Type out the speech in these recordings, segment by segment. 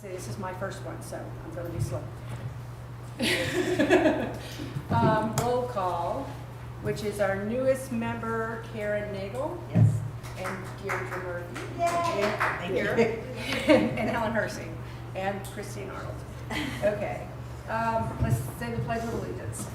See, this is my first one, so I'm going to be slow. Roll call, which is our newest member, Karen Nagel. Yes. And Deirdre Murphy. Yay! Thank you. And Helen Hersing. And Christine Arnold. Okay. Let's say the Pledge of Allegiance.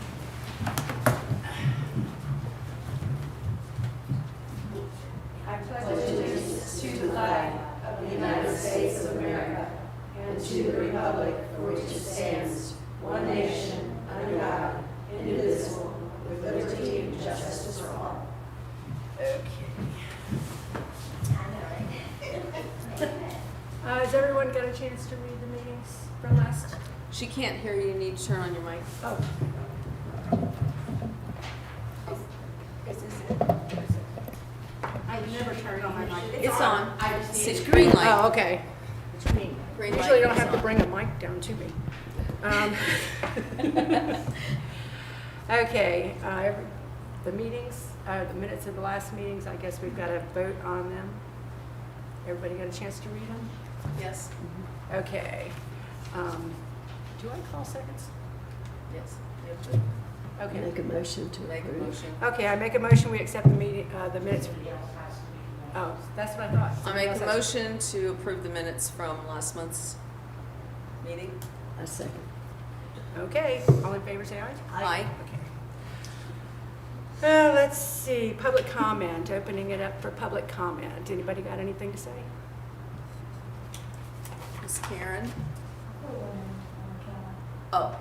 I pledge allegiance to the flag of the United States of America and to the republic for which it stands, one nation, under God, indivisible, with liberty and justice for all. Okay. Has everyone got a chance to read the meetings from last? She can't hear you. You need to turn on your mic. Oh. Is this it? I've never turned on my mic. It's on. I just need It's green light. Oh, okay. It's green. Green Usually you light don't is have to on. bring a mic down to me. Okay, the meetings, the minutes of the last meetings, I guess we've got to vote on them. Everybody got a chance to read them? Yes. Okay. Do I call seconds? Yes. Okay. Make a motion to Make a approve. motion. Okay, I make a motion, we accept the meeting, the minutes. Oh, that's what I thought. I make a motion to approve the minutes from last month's meeting. A second. Okay, all in favor, say aye. Aye. Okay. Let's see, public comment, opening it up for public comment. Anybody got anything to say? Miss Karen. Oh.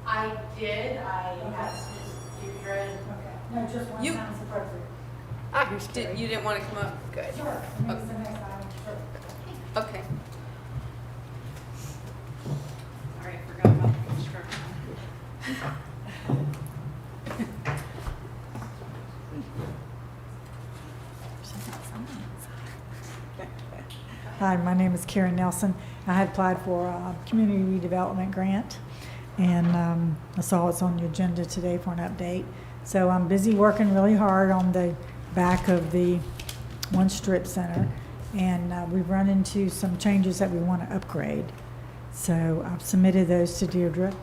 I did. I asked Ms. Deirdre. Okay. No, just one You- sounds appropriate. Ah, here's Terry. You didn't want to come up? Good. Sure. Maybe the next item. Sure. Okay. Sorry, I forgot about the construction. Hi, my name is Karen Nelson. I had applied for a community redevelopment grant, and I saw it's on the agenda today for an update. So I'm busy working really hard on the back of the one strip center, and we've run into some changes that we want to upgrade. So I've submitted those to Deirdre,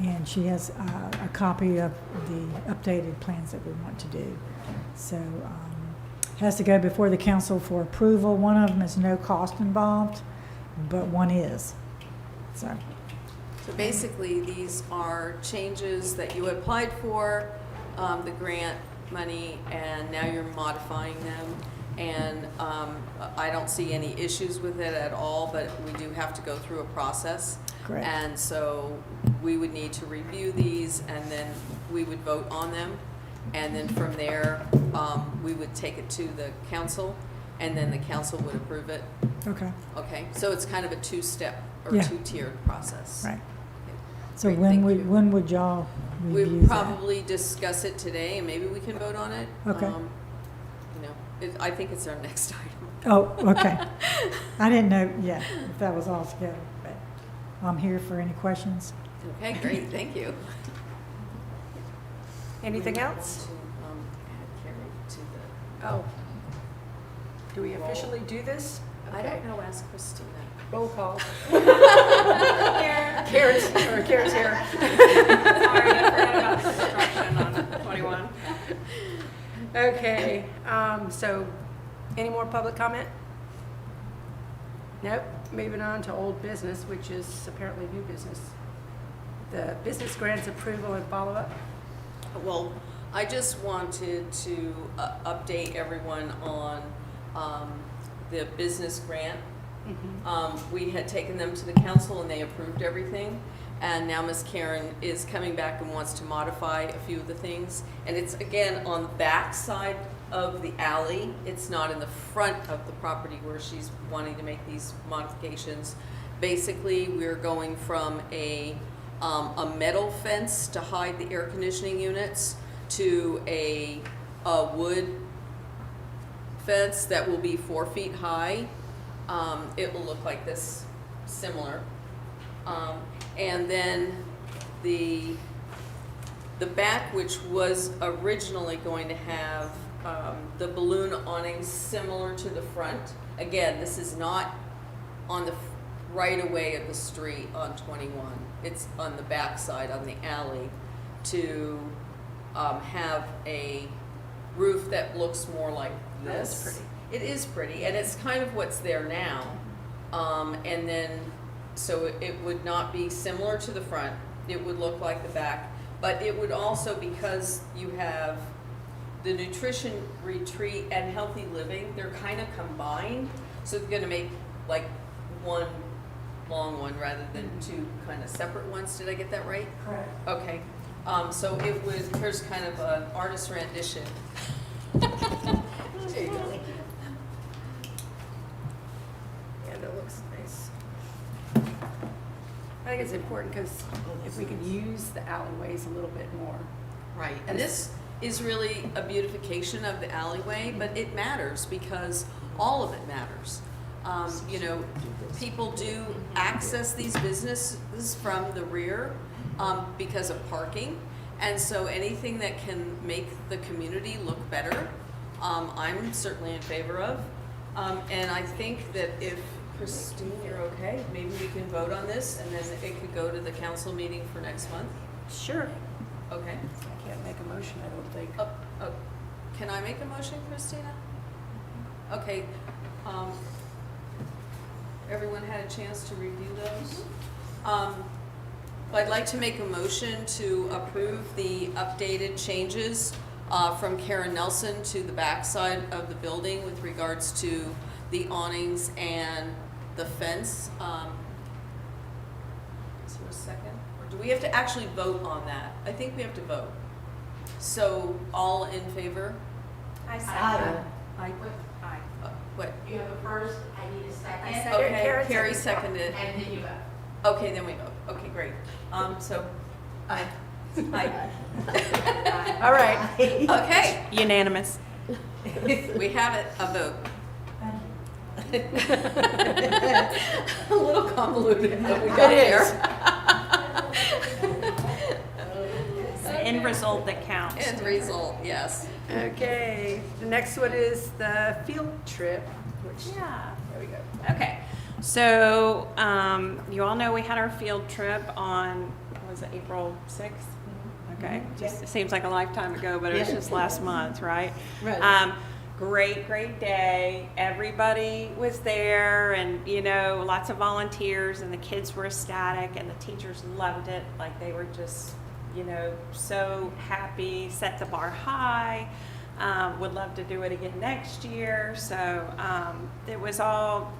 and she has a copy of the updated plans that we want to do. So has to go before the council for approval. One of them is no cost involved, but one is. So basically, these are changes that you applied for, the grant money, and now you're modifying them. And I don't see any issues with it at all, but we do have to go through a process. Correct. And so we would need to review these, and then we would vote on them. And then from there, we would take it to the council, and then the council would approve it. okay, Okay, so it's kind of a two-step or Yeah. two-tiered process. right. Okay. So Great, thank you. when would y'all review We'll that? probably discuss it today, and maybe we can vote on it. Okay. You know, I think it's our next item. Oh, okay. I didn't know yet if that was all together, but I'm here for any questions. Okay, great, thank you. Anything We else? want to, add Carrie to the. Oh. Do we officially do this? I don't know, ask Christina. Roll call. Here. Karen's here. Sorry, I forgot about the construction on 21. Okay, so any more public comment? Nope. Moving on to old business, which is apparently new business. The business grants approval and follow-up. Well, I just wanted to update everyone on the business grant. We had taken them to the council and they approved everything. And now Ms. Karen is coming back and wants to modify a few of the things. And it's, again, on the back side of the alley. It's not in the front of the property where she's wanting to make these modifications. Basically, we're going from a metal fence to hide the air conditioning units to a wood fence that will be 4 feet high. It will look like this, similar. And then the the back, which was originally going to have the balloon awnings similar to the front. Again, this is not on the right away of the street on 21. It's on the back side, on the alley, to have a roof that looks more like this. That's pretty. It is pretty, and it's kind of what's there now. And then, so it would not be similar to the front, it would look like the back, but it would also, because you have the nutrition retreat and healthy living, they're kind of combined, so it's gonna make like one long one rather than two kind of separate ones. Did I get that right? Correct. Okay, so it was, here's kind of an artist rendition. There you go. And it looks nice. I think it's important because if we could use the alleyways a little bit more. Right, and this is really a beautification of the alleyway, but it matters because all of it matters. You know, people do access these businesses from the rear because of parking. And so anything that can make the community look better, I'm certainly in favor of. And I think that if, Christine, you're okay, maybe we can vote on this and then it could go to the council meeting for next month? Sure. Okay. I can't make a motion, I don't think. Can I make a motion, Christina? Okay. Everyone had a chance to review those? I'd like to make a motion to approve the updated changes from Karen Nelson to the backside of the building with regards to the awnings and the fence. Is there a second? Or do we have to actually vote on that? I think we have to vote. So, all in favor? I Aye. second. Aye. What? You have a first, I need a second. I second. Okay, Karen Carrie seconded. seconded. And then you vote. Okay, then we vote. Okay, great. So, aye. Aye. All right, Okay, unanimous. we have it, a vote. A little convoluted, but we got there. It's the end result that counts. End result, yes. Okay, the next one is the field trip, which, Yeah. there we go. Okay. So, you all know we had our field trip on, was it April 6th? Okay, just, it seems like a lifetime ago, but it was just last month, right? Right. Great day. Everybody was there and, you know, lots of volunteers and the kids were ecstatic and the teachers loved it. Like they were just, you know, so happy, set the bar high. Would love to do it again next year. So it was all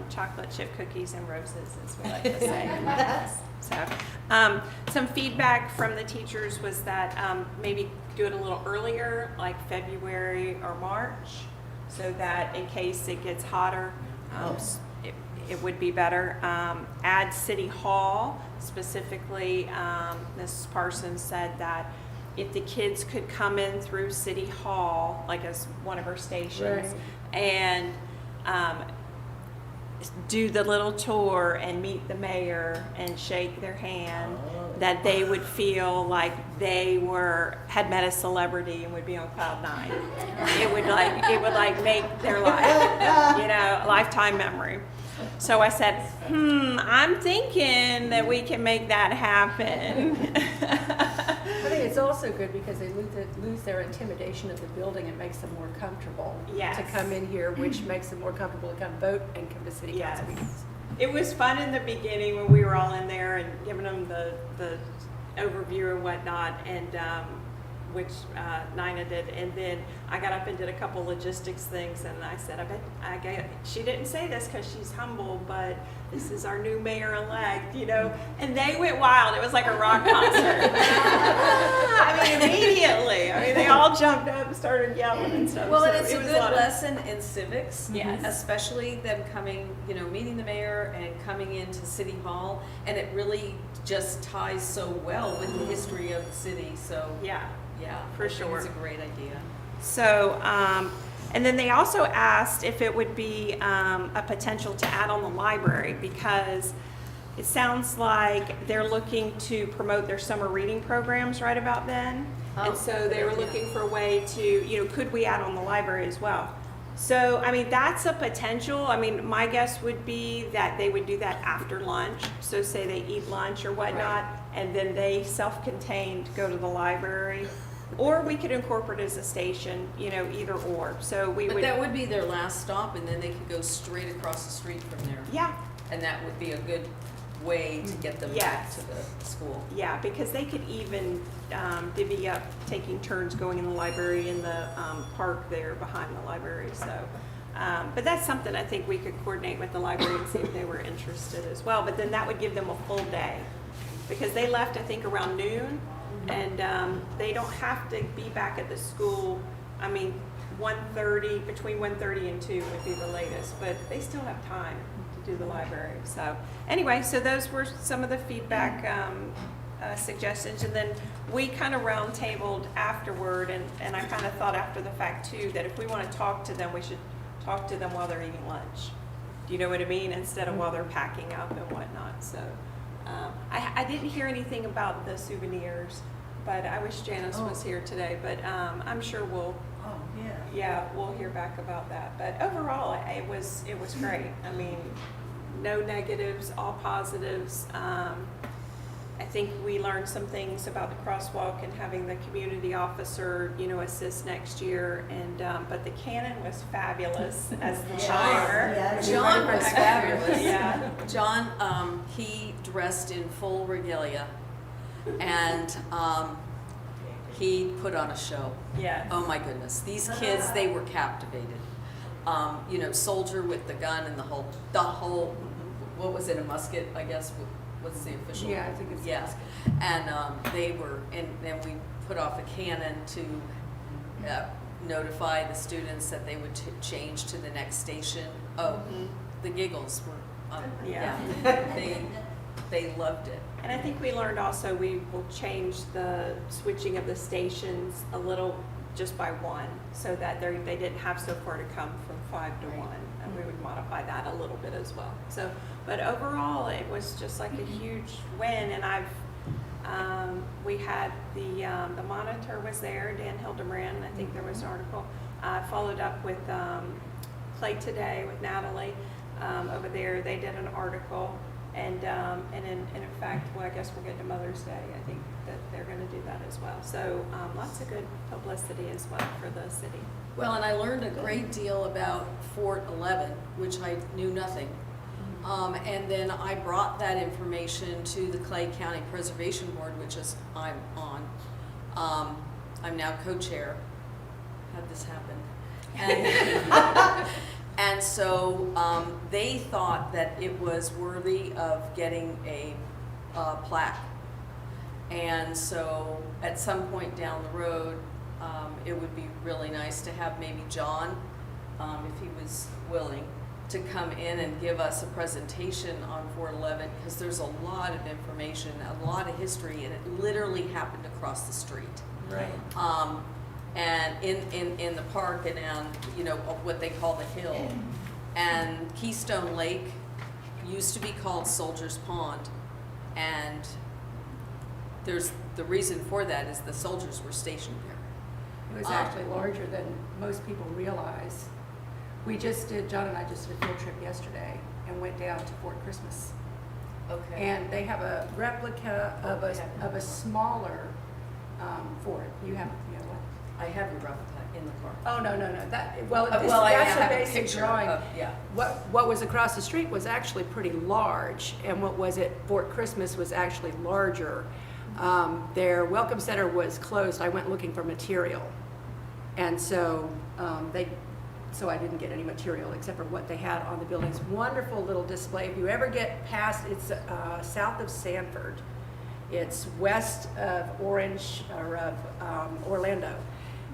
chocolate chip cookies and roses, as we like to say. So some feedback from the teachers was that maybe do it a little earlier, like February or March, so that in case it gets hotter, it would be better. Add City Hall, specifically, Mrs. Parsons said that if the kids could come in through City Hall, like as one of our stations, and do the little tour and meet the mayor and shake their hand, that they would feel like they had met a celebrity and would be on cloud nine. It would make their life, you know, a lifetime memory. So I said, I'm thinking that we can make that happen. I think it's also good because they lose their intimidation of the building and makes them more comfortable Yes. to come in here, which makes them more comfortable to come vote and come to city council Yes. meetings. It was fun in the beginning when we were all in there and giving them the overview and whatnot, and which Nina did, and then I got up and did a couple logistics things, and I said, she didn't say this because she's humble, but this is our new mayor-elect, you know, and they went wild. It was like a rock concert. Immediately. They all jumped up and started yelling and stuff. Well, so and it's it a was good lot of- lesson in civics. Yes. Especially them coming, you know, meeting the mayor and coming into City Hall, and it really just ties so well with the history of the city, so, Yeah. yeah. For I think sure. It's a great idea. So, and then they also asked if it would be a potential to add on the library, because it sounds like they're looking to promote their summer reading programs right about then. Oh, And so they were good idea. looking for a way to, could we add on the library as well? So, I mean, that's a potential. I mean, my guess would be that they would do that after lunch. So say they eat lunch or whatnot, and then they self-contained go to the library. Or we could incorporate it as a station, either or. So we But would, that would be their last stop, and then they could go straight across the street from there. yeah, And that would be a good way to get them back Yes. to the school. yeah, because they could even divvy up taking turns going in the library in the park there behind the library. So, but that's something I think we could coordinate with the library and see if they were interested as well. But then that would give them a full day, because they left, I think, around noon, and they don't have to be back at the school. I mean, 1:30, between 1:30 and 2 would be the latest, but they still have time to do the library. So anyway, so those were some of the feedback suggestions, and then we kind of round tabled afterward, and I kind of thought after the fact too, that if we want to talk to them, we should talk to them while they're eating lunch. Do you know what I mean? Instead of while they're packing up and whatnot. So I didn't hear anything about the souvenirs, but I wish Janice was here today, but I'm sure we'll we'll hear back about that. But overall, it was great. I mean, no negatives, all positives. I think we learned some things about the crosswalk and having the community officer, assist next year. And but the cannon was fabulous as the chimer. Yeah, John was fabulous. Yeah. John, he dressed in full regalia, and he put on a show. Yes. Oh my goodness, these kids, they were captivated. Soldier with the gun and the whole, what was it, a musket, I guess, what's the official? Yeah, I think it's a Yeah, and they were, and then we put off a cannon to notify the students that they would change to the next station. Oh, the giggles were, Yeah. they loved it. And I think we learned also we will change the switching of the stations a little, just by one, so that they didn't have so far to come from 5 to 1, and we would modify that a little bit as well. So, but overall, it was just like a huge win, and we had the monitor was there, Dan Hildebrand. I think there was an article. Followed up with Play Today with Natalie over there. They did an article. And in fact, well, I guess we'll get to Mother's Day. I think that they're going to do that as well. So lots of good publicity as well for the city. Well, and I learned a great deal about Fort 11, which I knew nothing. And then I brought that information to the Clay County Preservation Board, which is I'm on. I'm now co-chair. How'd this happen? And so they thought that it was worthy of getting a plaque. And so at some point down the road, it would be really nice to have maybe John, if he was willing, to come in and give us a presentation on Fort 11, because there's a lot of information, a lot of history, and it literally happened across the street. Right. And in the park and what they call the hill. And Keystone Lake used to be called Soldiers Pond, and there's the reason for that is the soldiers were stationed there. It was actually larger than most people realize. John and I just did a field trip yesterday and went down to Fort Christmas. Okay. And they have a replica of a smaller fort. You have what? I have your replica in the car. Oh, no. I That's have a a basic picture drawing. of- yeah. What was across the street was actually pretty large, and what was at Fort Christmas was actually larger. Their welcome center was closed. I went looking for material, and so I didn't get any material except for what they had on the buildings. Wonderful little display. If you ever get past, it's south of Sanford. It's west of Orange or of Orlando.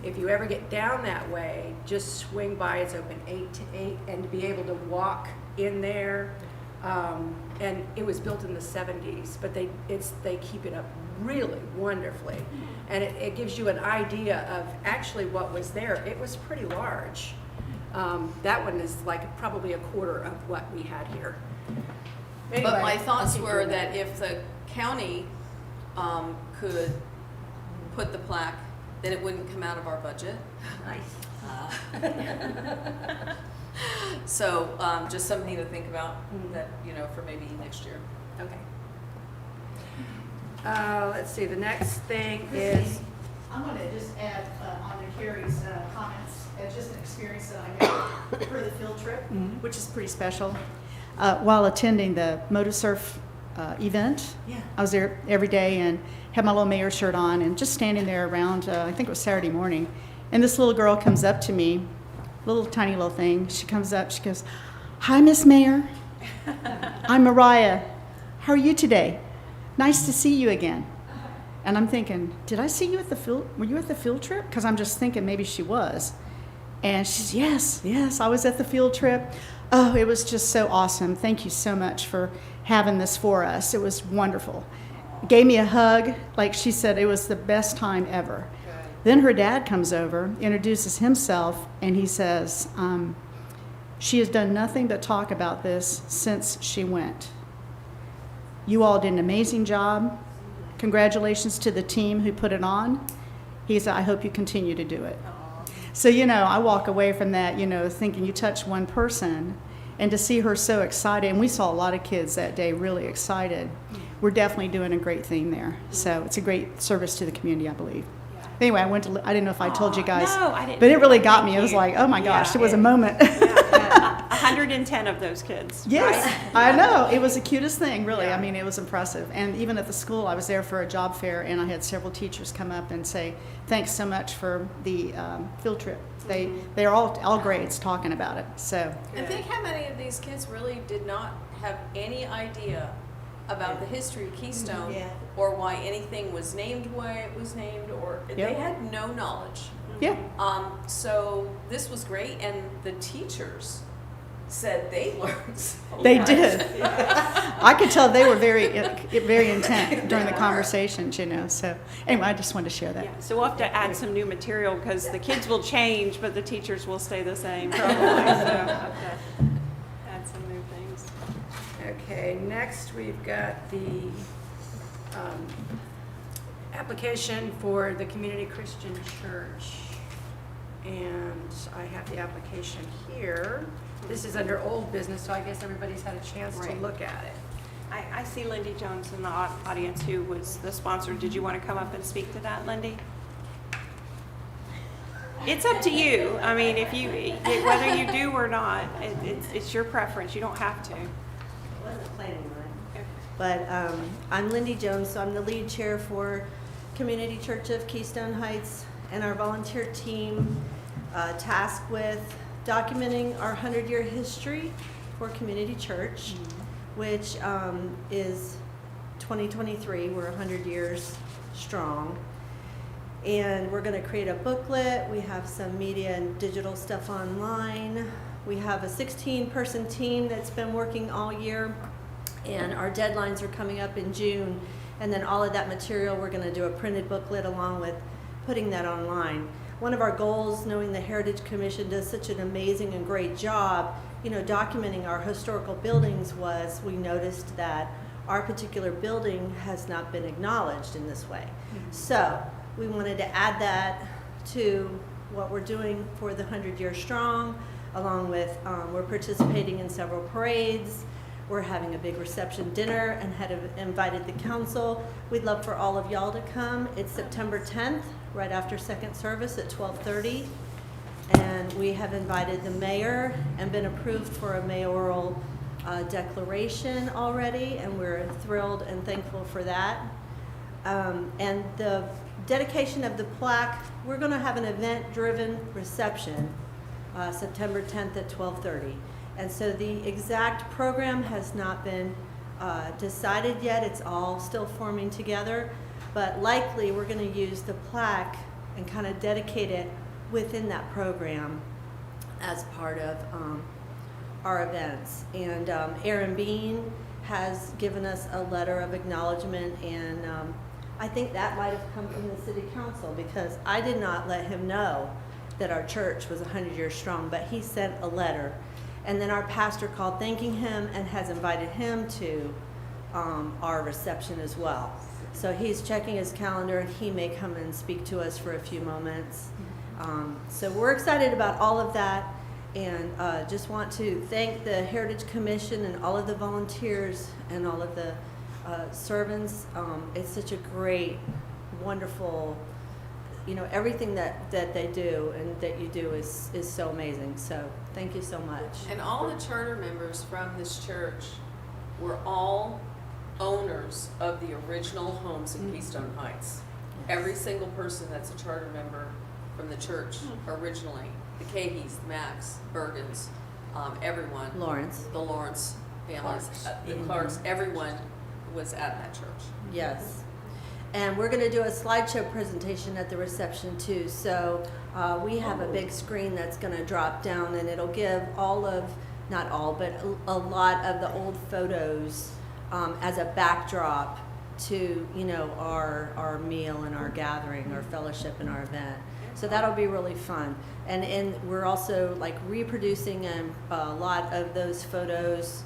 If you ever get down that way, just swing by. It's open 8 to 8, and to be able to walk in there, and it was built in the 70s, but they keep it up really wonderfully, and it gives you an idea of actually what was there. It was pretty large. That one is like probably a quarter of what we had here. But Anyway, my I'll thoughts keep were doing that if the county could put the plaque, then it wouldn't come out of our budget. Nice. So just something to think about that, for maybe next year. Okay. Let's see, the next thing is, I'm going to just add on to Carrie's comments, just an experience that I had for the field trip, which is pretty special. While attending the MotoSurf event, I was there every day and had my little mayor shirt on and just standing there around, I think it was Saturday morning, and this little girl comes up to me, little tiny little thing. She comes up, she goes, "Hi, Miss Mayor. I'm Mariah. How are you today? Nice to see you again." And I'm thinking, did I see you at the field? Were you at the field trip? Because I'm just thinking maybe she was. And she says, yes, I was at the field trip. Oh, it was just so awesome. Thank you so much for having this for us. It was wonderful. Gave me a hug. Like she said, it was the best time ever. Then her dad comes over, introduces himself, and he says, she has done nothing but talk about this since she went. You all did an amazing job. Congratulations to the team who put it on. He said, I hope you continue to do it. So, I walk away from that, thinking you touch one person, and to see her so excited, and we saw a lot of kids that day really excited. We're definitely doing a great thing there. So it's a great service to the community, I believe. Anyway, I didn't know if I told you guys, No, I didn't. but it really got Thank me. It was you. like, oh my gosh, Yeah, it was a moment. 110 of those kids. Yes, right? I know. It was the cutest thing, really. Yeah. I mean, it was impressive. And even at the school, I was there for a job fair, and I had several teachers come up and say, thanks so much for the field trip. They're all grades talking about it. So And think how many of these kids really did not have any idea about the history of Keystone Yeah. or why anything was named the way it was named, or they Yep. had no knowledge. yeah, So this was great, and the teachers said they learned so they much. did. I could tell they were very intent during the conversations, So anyway, I just wanted to share that. Yeah, so we'll have to add some new material because the kids will change, but the teachers will stay the same probably. So we'll have to add some new things. Okay, next we've got the application for the Community Christian Church. And I have the application here. This is under old business, so I guess everybody's had a chance to Right. look at it. I see Lindy Jones in the audience who was the sponsor. Did you want to come up and speak to that, Lindy? It's up to you. I mean, whether you do or not, it's your preference. You don't have to. Wasn't planning on it. But I'm Lindy Jones, so I'm the lead chair for Community Church of Keystone Heights, and our volunteer team tasked with documenting our 100-year history for Community Church, which is 2023. We're 100 years strong. And we're going to create a booklet. We have some media and digital stuff online. We have a 16-person team that's been working all year, and our deadlines are coming up in June. And then all of that material, we're going to do a printed booklet along with putting that online. One of our goals, knowing the Heritage Commission does such an amazing and great job, documenting our historical buildings, was we noticed that our particular building has not been acknowledged in this way. So we wanted to add that to what we're doing for the 100-year strong, along with we're participating in several parades. We're having a big reception dinner and had invited the council. We'd love for all of y'all to come. It's September 10th, right after second service at 12:30. And we have invited the mayor and been approved for a mayoral declaration already, and we're thrilled and thankful for that. And the dedication of the plaque, we're going to have an event-driven reception September 10th at 12:30. And so the exact program has not been decided yet. It's all still forming together. But likely we're going to use the plaque and kind of dedicate it within that program as part of our events. And Aaron Bean has given us a letter of acknowledgement, and I think that might have come from the city council, because I did not let him know that our church was 100 years strong, but he sent a letter. And then our pastor called thanking him and has invited him to our reception as well. So he's checking his calendar and he may come and speak to us for a few moments. So we're excited about all of that, and just want to thank the Heritage Commission and all of the volunteers and all of the servants. It's such a great, wonderful, everything that they do and that you do is so amazing. So thank you so much. And all the charter members from this church were all owners of the original homes in Keystone Heights. Every single person that's a charter member from the church originally, the Caheys, the Macks, Bergens, everyone. Lawrence. The Lawrence families, the Clarks, everyone was at that church. Yes. And we're going to do a slideshow presentation at the reception too. So we have a big screen that's going to drop down, and it'll give not all, but a lot of the old photos as a backdrop to, our meal and our gathering, our fellowship and our event. So that'll be really fun. And we're also like reproducing a lot of those photos,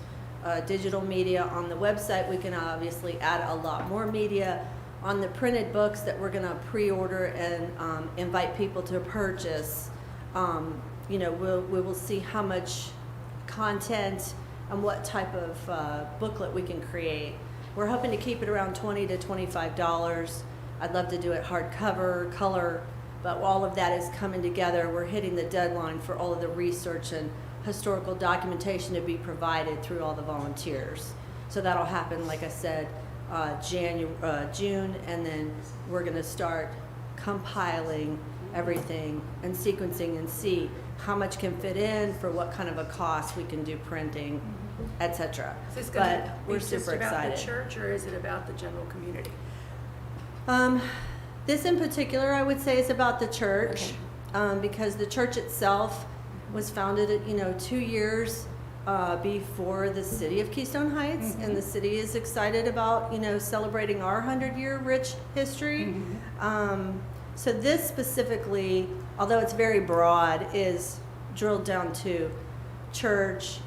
digital media on the website. We can obviously add a lot more media on the printed books that we're gonna pre-order and invite people to purchase. We will see how much content and what type of booklet we can create. We're hoping to keep it around $20 to $25. I'd love to do it hardcover, color, but all of that is coming together. We're hitting the deadline for all of the research and historical documentation to be provided through all the volunteers. So that'll happen, like I said, June, and then we're gonna start compiling everything and sequencing and see how much can fit in for what kind of a cost we can do printing, etc. Is this But going to we're be just super about the excited. church, or is it about the general community? This in particular, I would say, is about the church, because the church itself was founded, 2 years before the city of Keystone Heights, and the city is excited about, celebrating our 100-year rich history. So this specifically, although it's very broad, is drilled down to church.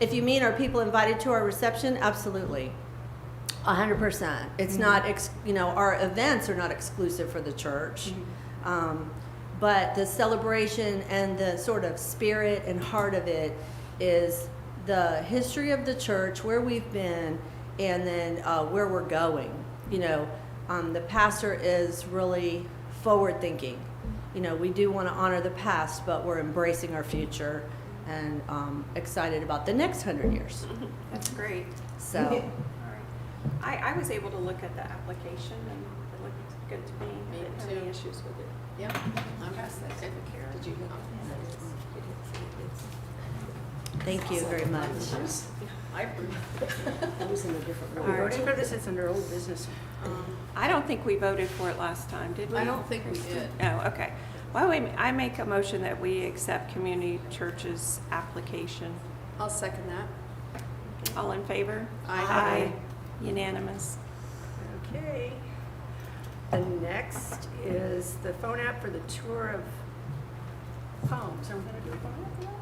If you mean, are people invited to our reception? Absolutely. 100%. It's not, our events are not exclusive for the church. But the celebration and the sort of spirit and heart of it is the history of the church, where we've been, and then where we're going. The pastor is really forward thinking. We do want to honor the past, but we're embracing our future and excited about the next 100 years. That's great. So, All right. I was able to look at the application, and it looked good to me. Me I didn't have any too. issues with it. Yeah, I'm past that. Did you? thank you very much. I approve. Are we voting for this? It's under old business. I don't think we voted for it last time, did we? I don't think we did. Oh, okay. Well, I make a motion that we accept Community Church's application. I'll second that. All in favor? Aye. Unanimous. Okay. The next is the phone app for the tour of homes. Are we going to do a phone app for that?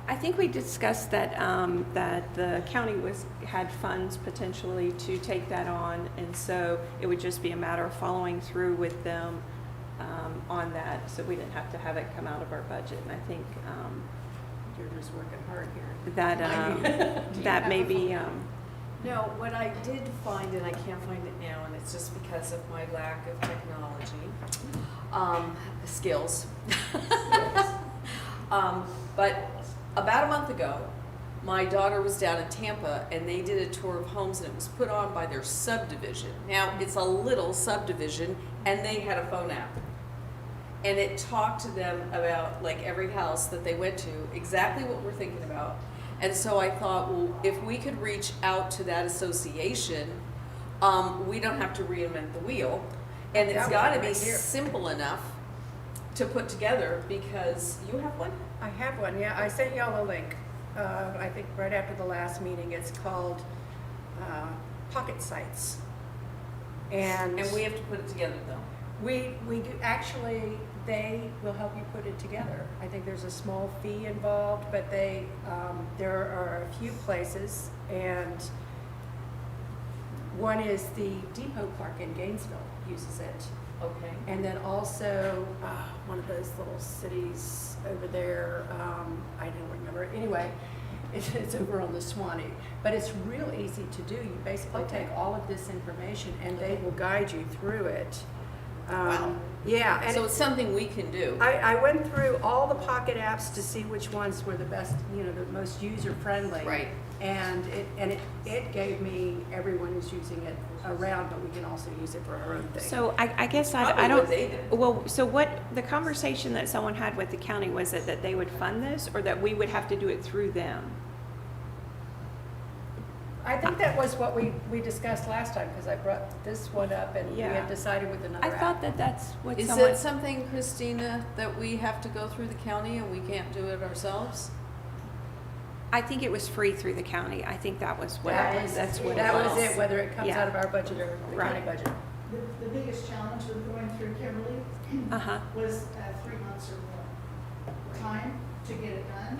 I think we discussed that, that the county had funds potentially to take that on, and so it would just be a matter of following through with them on that, so we didn't have to have it come out of our budget. And I think You're just working hard here. that may be, No, what I did find, and I can't find it now, and it's just because of my lack of technology, skills. But about a month ago, my daughter was down in Tampa, and they did a tour of homes, and it was put on by their subdivision. Now, it's a little subdivision, and they had a phone app. And it talked to them about, like, every house that they went to, exactly what we're thinking about. And so I thought, well, if we could reach out to that association, we don't have to reinvent the wheel. And it's That got to one be right here. simple enough to put together, because you have one? I have one, yeah. I sent y'all a link. I think right after the last meeting. It's called Pocket Sites. And And we have to put it together, though. We do, actually, they will help you put it together. I think there's a small fee involved, but there are a few places, and one is the Depot Park in Gainesville uses it. Okay. And then also, one of those little cities over there, I don't remember. Anyway, it's over on the Swanee. But it's real easy to do. You basically Okay. take all of this information and they Okay. will guide you through it. Wow. Yeah. And So it's something we can do. I went through all the Pocket apps to see which ones were the best, the most user-friendly. Right. And it gave me everyone who's using it around, but we can also use it for our own thing. So I guess I Probably don't, what they did. well, so what, the conversation that someone had with the county, was it that they would fund this or that we would have to do it through them? I think that was what we discussed last time, because I brought this one up and we Yeah. had decided with another I app. thought that that's what Is someone. it something, Christina, that we have to go through the county and we can't do it ourselves? I think it was free through the county. I think that was what, that's what it That was. was it, whether it comes Yeah. out of our budget or the county Right. budget. The biggest challenge with going through Kimberly Uh-huh. was 3 months or more time to get it done.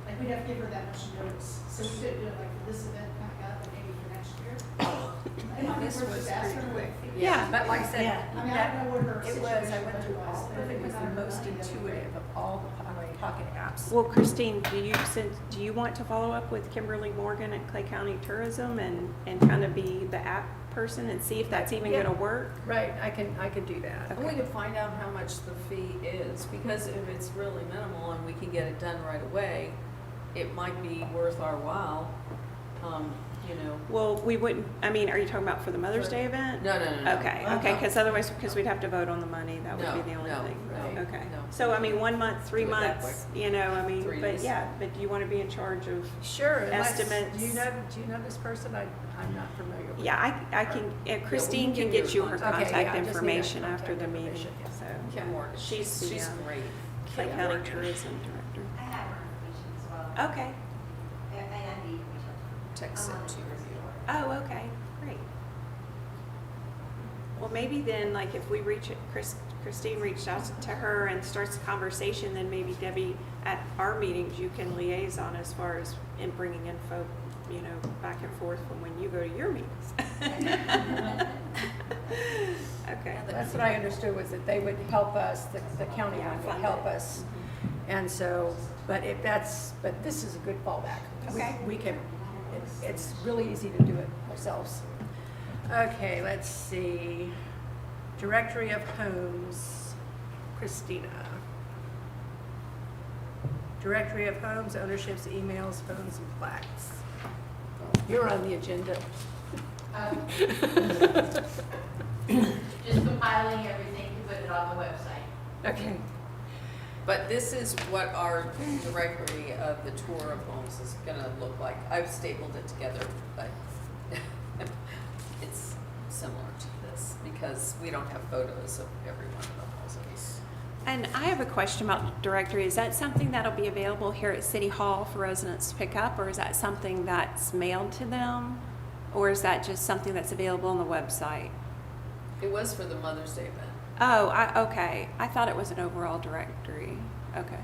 Like, we'd have to give her that much notice. So we couldn't do it like for this event coming up and maybe for next year. It might be This worth was just asking pretty her. quick. Yeah. But like I said, I mean, I don't know what her it was, I went through situation all, was, of it was the most but intuitive of all the Pocket apps. Well, Christine, do you want to follow up with Kimberly Morgan at Clay County Tourism and kind of be the app person and see if that's even Yeah. gonna work? Right, I can do that. And we could find out how much the fee is, because if it's really minimal and we can get it done right away, it might be worth our while, Well, we wouldn't, I mean, are you talking about for the Mother's Day event? No. Okay, because otherwise, because we'd have to vote on the money, that would be the only No, thing. no, Okay, no. so I mean, 1 month, 3 Do it that months, way. I mean, 3 but days. yeah, but do you want to be in charge of? Sure. unless- Estimates. Do you know this person? I'm not familiar with. Yeah, I can, Christine can give get you you her her contact. Okay, yeah, contact I just need her information after contact the meeting, information, yeah. so. Kim Morgan, she's the, great. Clay Kim County Morgan. Tourism Director. I have her information as well. Okay, And I need to reach Text out it to you. oh, okay, great. Well, maybe then, like, if we Christine reached out to her and starts a conversation, then maybe Debbie, at our meetings, you can liaison as far as in bringing info, back and forth from when you go to your meetings. Okay. That's what I understood, was that they would help us, the county Yeah, one would fund help it. us. And so, but this is a good fallback. Okay. We can, it's really easy to do it ourselves. Okay, let's see. Directory of Homes, Christina. Directory of Homes, ownerships, emails, phones, and plaques. You're on the agenda. Just compiling everything to put it on the website. Okay. But this is what our directory of the tour of homes is gonna look like. I've stapled it together, but it's similar to this, because we don't have photos of every one of the houses. And I have a question about directory. Is that something that'll be available here at City Hall for residents to pick up, or is that something that's mailed to them? Or is that just something that's available on the website? It was for the Mother's Day event. Oh, okay. I thought it was an overall directory. Okay.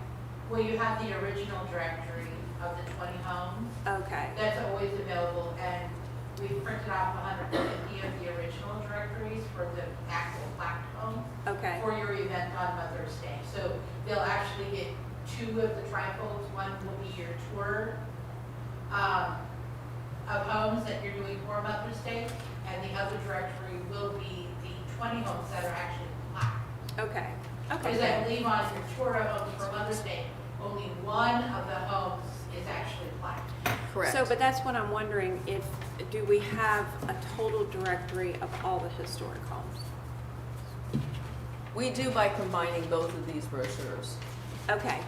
Well, you have the original directory of the 20 homes. Okay. That's always available, and we printed off 150 of the original directories for the actual plaque homes Okay. for your event on Mother's Day. So they'll actually get 2 of the trifolds. One will be your tour of homes that you're doing for Mother's Day, and the other directory will be the 20 homes that are actually plaque. Okay. Because I believe on your tour of homes for Mother's Day, only one of the homes is actually plaque. Correct. So, but that's what I'm wondering, do we have a total directory of all the historic homes? We do by combining both of these brochures. Okay.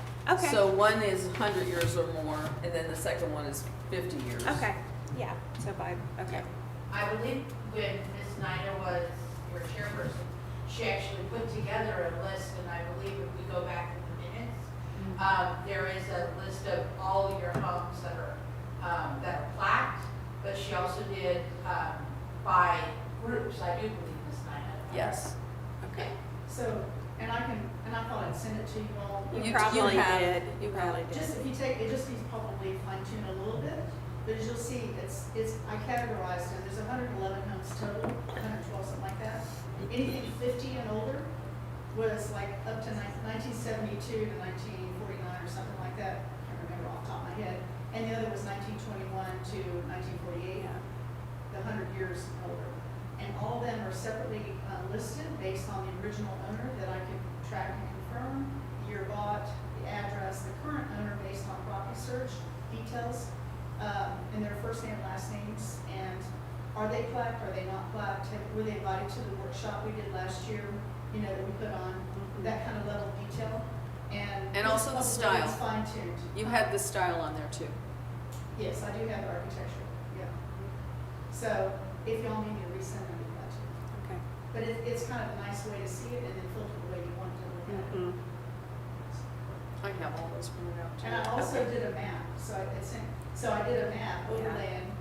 So one is 100 years or more, and then the second one is 50 years. Okay, yeah, so okay. I believe when Ms. Nina was your chairperson, she actually put together a list, and I believe if we go back in the minutes, there is a list of all your homes that are plaqued, but she also did by groups, I do believe, Ms. Nina. Yes. Okay. So, and I thought I'd send it to you all. You You probably have- did. you You have. probably did. Just if you take, it just needs probably fine tune a little bit, but as you'll see, I categorized it, there's 111 homes total, 112, something like that. Anything 50 and older was like up to 1972 to 1949 or something like that, I can't remember off the top of my head. And the other was 1921 to 1948, Yeah. the 100 years and older. And all of them are separately listed based on the original owner that I can track and confirm, the year bought, the address, the current owner based on property search details, and their first name and last names, and are they plaqued, are they not plaqued, were they invited to the workshop we did last year, you know, that we put on, that kind of level of detail, and. also the it's style. fine tuned. You had the style on there too. Yes, I do have the architecture, yeah. So if y'all need me to resend, I'll do that too. Okay. But it's kind of a nice way to see it and then filter the way you want to look at it. Mhm. I have all those printed out too. And I also Okay. did a map, so I did a map Yeah. overlaying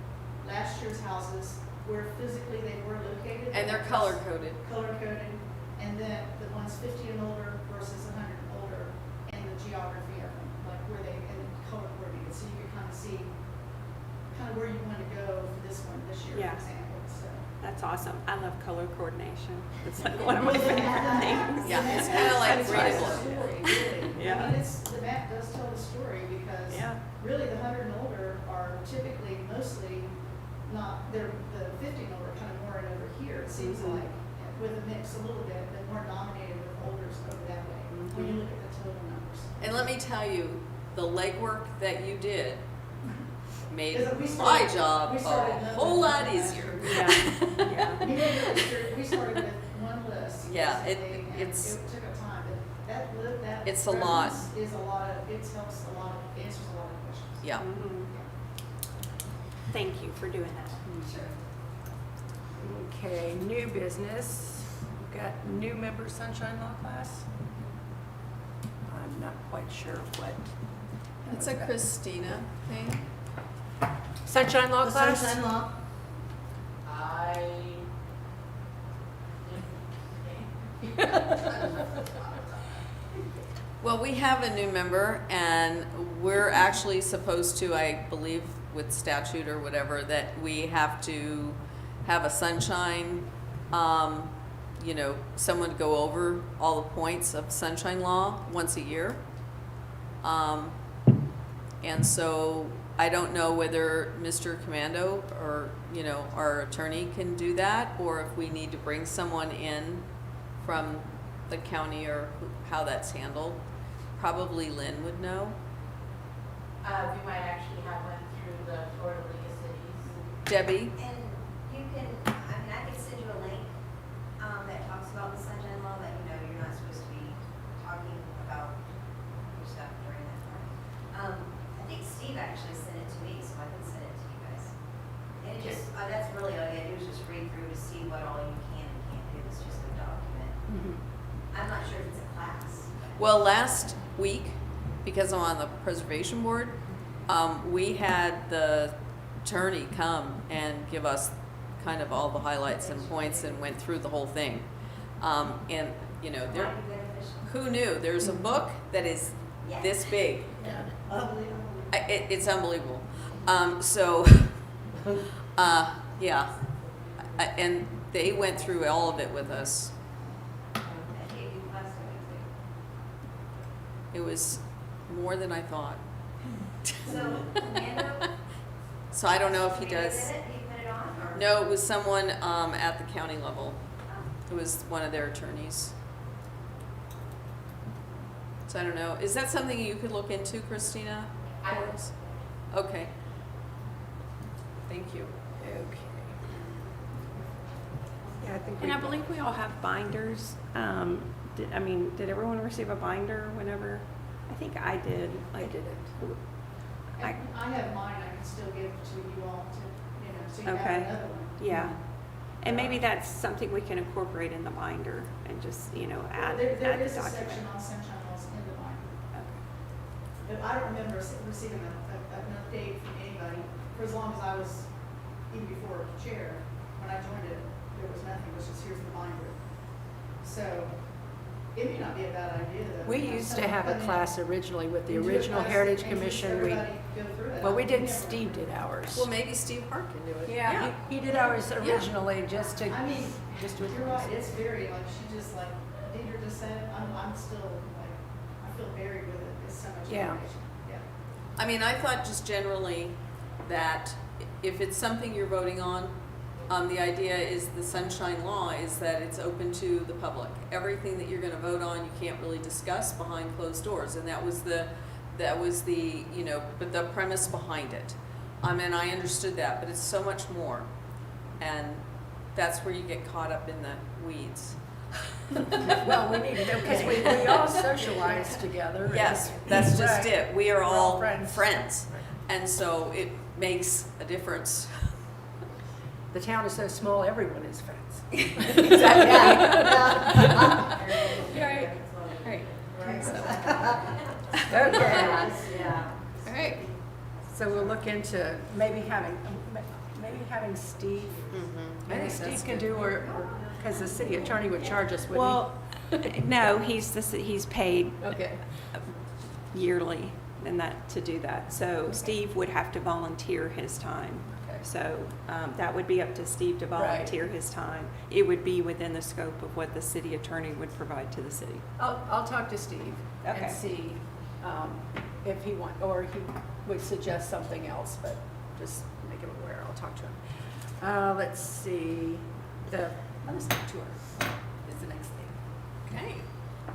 last year's houses where physically they were located. And they're color coded. Color coded, and then the ones 50 and older versus 100 and older, and the geography of them, like where they, and color coordinated, so you could kind of see kind of where you want to go for this one this year, Yeah. for example, so. That's awesome. I love color coordination. It's like one of my favorite things. Yeah, it's kinda like It's green and the blue. story, really. Yeah. I mean, the map does tell the story because Yeah. really the 100 and older are typically mostly not, they're the 50 and older kind of more and over here, it seems Mhm. like, with a mix a little bit, but more dominated with olders over that way, when you look at the total numbers. And let me tell you, the legwork that you did made Because we my started- job we a started numbering whole lot last easier. year. Yeah. Yeah. We started with one list. Yeah, basically, and it's- it took a time, but that. It's a lot. reference Is a lot of, it helps a lot, answers a lot of questions. Yeah. Mhm. Thank you for doing that. Sure. Okay, new business. We've got new member sunshine law class. I'm not quite sure what. It's a Christina thing. Sunshine law class? law. Well, we have a new member and we're actually supposed to, I believe with statute or whatever, that we have to have a sunshine, someone to go over all the points of sunshine law once a year. And so I don't know whether Mr. Commando or, our attorney can do that, or if we need to bring someone in from the county or how that's handled. Probably Lynn would know. We might actually have one through the Florida League of Cities. Debbie? And you can, I can send you a link, that talks about the sunshine law, that you're not supposed to be talking about your stuff during that time. I think Steve actually sent it to me, so I can send it to you guys. And it just, that's really all you gotta do is just read through to see what all you can and can't do, it's just a document. I'm not sure if it's a class. Well, last week, because I'm on the preservation board, we had the attorney come and give us kind of all the highlights and points and went through the whole thing. And, Might be beneficial. who knew? There's a book that is Yeah. this big. Unbelievable. It's unbelievable. Yeah. And they went through all of it with us. I gave you class too. It was more than I thought. So, Commando, So I don't know if he He does. put it on, or? No, it was someone at the county level. Oh. It was one of their attorneys. So I don't know. Is that something you could look into, Christina? I for us? Okay. Thank you. Okay. Yeah, I think And I believe we all have binders. Did everyone receive a binder whenever? I think I did. I did it. And I have mine, I can still give to you all to, so you Okay. have another one. Yeah. And maybe that's something we can incorporate in the binder and just, add There the is a document. section on sunshine laws in the binder. Okay. But I don't remember receiving an update from anybody for as long as I was, even before chair. When I joined it, there was nothing, it was just here's the binder. So, It may not be a bad idea, though. We used to have a class originally with the And do a original class Heritage and just Commission. everybody go through it. Well, we I've didn't, never- Steve did ours. Well, maybe Steve Hart can do it. Yeah, he did ours originally just to, I mean, just with. you're right, it's very, like, she just like, Deidre just said, I'm still, like, I feel buried with it, it's so much Yeah. information, yeah. I mean, I thought just generally that if it's something you're voting on, the idea is the sunshine law is that it's open to the public. Everything that you're gonna vote on, you can't really discuss behind closed doors, and that was the, you know, but the premise behind it. And I understood that, but it's so much more, and that's where you get caught up in the weeds. Well, we need to know, because we all socialize together. Yes, that's just Right. it. We are We're all all friends. friends, and so it makes a difference. The town is so small, everyone is friends. Right. Right. Okay, Yeah. All right. so we'll look into maybe having Steve. Mm-hmm. I think Steve can do, or, because the city attorney would charge us, wouldn't Well, no, he's paid he? Okay. yearly and that, to do that. So Steve would have to volunteer his time. Okay. So that would be up to Steve to volunteer his time. It would be within the scope of what the city attorney would provide to the city. I'll talk to Steve Okay. and see if he or he would suggest something else, but just make him aware. I'll talk to him. Let's see, the Wednesday tour is the next thing. Okay.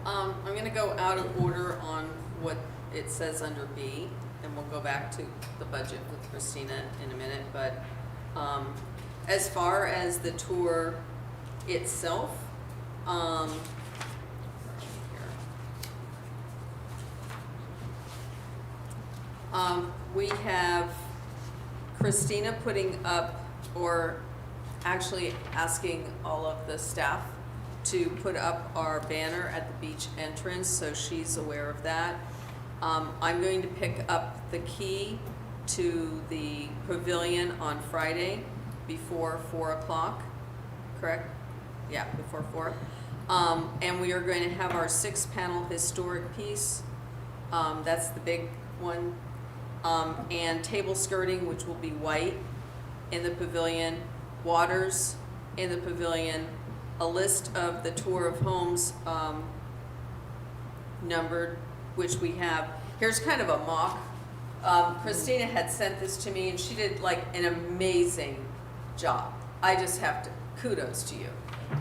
I'm going to go out of order on what it says under B, and we'll go back to the budget with Christina in a minute. But as far as the tour itself, we have Christina putting up, or actually asking all of the staff to put up our banner at the beach entrance, so she's aware of that. I'm going to pick up the key to the pavilion on Friday before 4 o'clock, correct? Yeah, before 4. And we are going to have our 6-panel historic piece. That's the big one. And table skirting, which will be white in the pavilion, waters in the pavilion, a list of the tour of homes numbered, which we have. Here's kind of a mock. Christina had sent this to me, and she did like an amazing job. I just have to, kudos to you,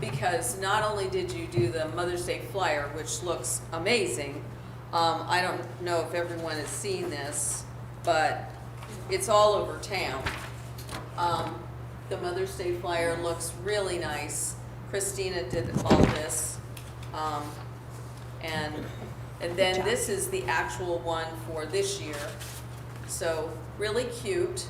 because not only did you do the Mother's Day flyer, which looks amazing. I don't know if everyone has seen this, but it's all over town. The Mother's Day flyer looks really nice. Christina did all this. And then this is the actual one for this year. So really cute.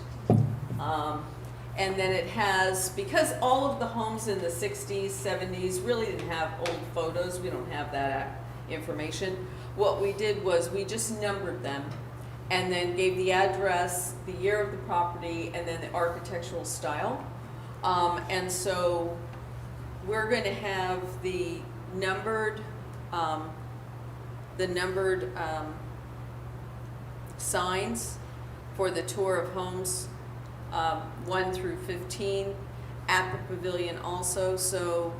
And then it has, because all of the homes in the 60s, 70s really didn't have old photos, we don't have that information. What we did was we just numbered them and then gave the address, the year of the property, and then the architectural style. And so we're going to have the numbered signs for the tour of homes 1 through 15 at the pavilion also. So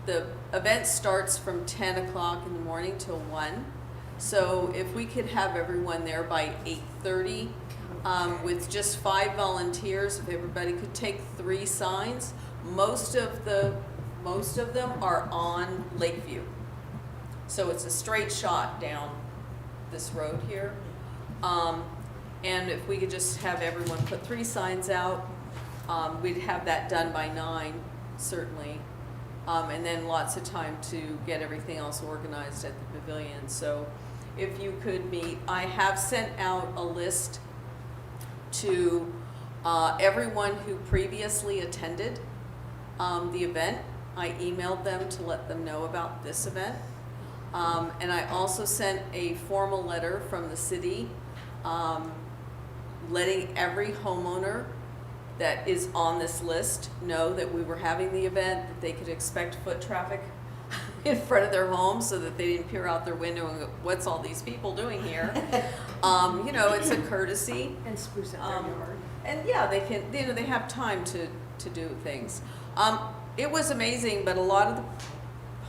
the event starts from 10 o'clock in the morning till 1. So if we could have everyone there by 8:30 with just 5 volunteers, if everybody could take 3 signs, most of them are on Lakeview. So it's a straight shot down this road here. And if we could just have everyone put 3 signs out, we'd have that done by 9, certainly. And then lots of time to get everything else organized at the pavilion. So if you could meet, I have sent out a list to everyone who previously attended the event. I emailed them to let them know about this event. And I also sent a formal letter from the city letting every homeowner that is on this list know that we were having the event, that they could expect foot traffic in front of their home so that they didn't peer out their window and go, what's all these people doing here? You know, it's a courtesy. And spruce up Um, their yard. And yeah, they can, you know, they have time to do things. It was amazing, but a lot of the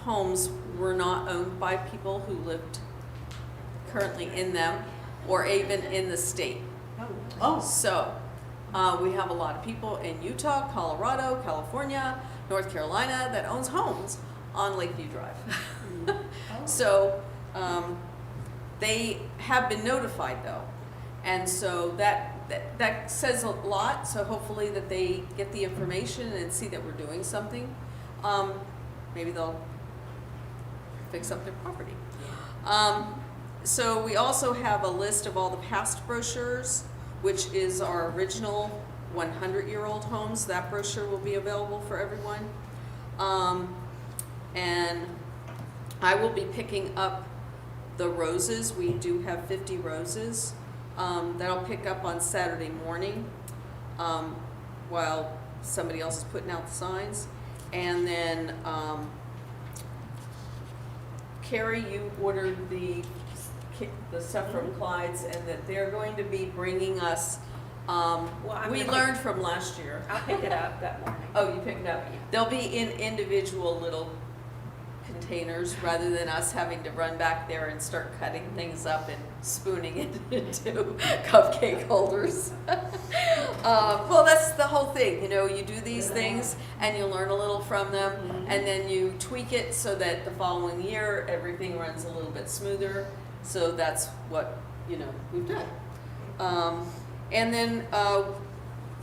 homes were not owned by people who lived currently in them or even in the state. Oh. So, we have a lot of people in Utah, Colorado, California, North Carolina that owns homes on Lakeview Drive. So, they have been notified though. And so that says a lot, so hopefully that they get the information and see that we're doing something. Maybe they'll fix up their property. So we also have a list of all the past brochures, which is our original 100-year-old homes. That brochure will be available for everyone. And I will be picking up the roses. We do have 50 roses that I'll pick up on Saturday morning while somebody else is putting out the signs. And then Carrie, you ordered the stuff from Clyde's, and that they're going to be bringing us, I'm we gonna learned from last year. I'll pick it up that morning. Oh, you picked it up. They'll be in individual little containers rather than us having to run back there and start cutting things up and spooning it into cupcake holders. Well, that's the whole thing, you know, you do these things and you learn a little from them, and then you tweak it so that the following year everything runs a little bit smoother. So that's what, you know, we've done. And then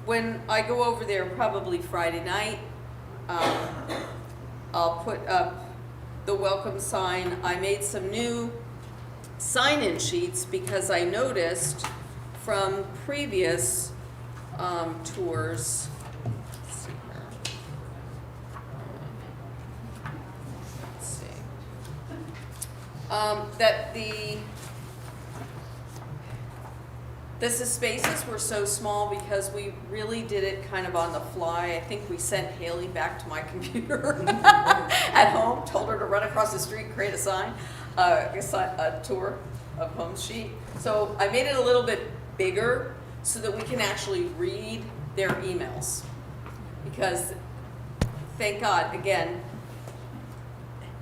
when I go over there, probably Friday night, I'll put up the welcome sign. I made some new sign-in sheets because I noticed from previous tours, let's see here. Let's see. That the spaces were so small because we really did it kind of on the fly. I think we sent Haley back to my computer at home, told her to run across the street and create a sign, a tour of home sheet. So I made it a little bit bigger so that we can actually read their emails. Because thank God, again,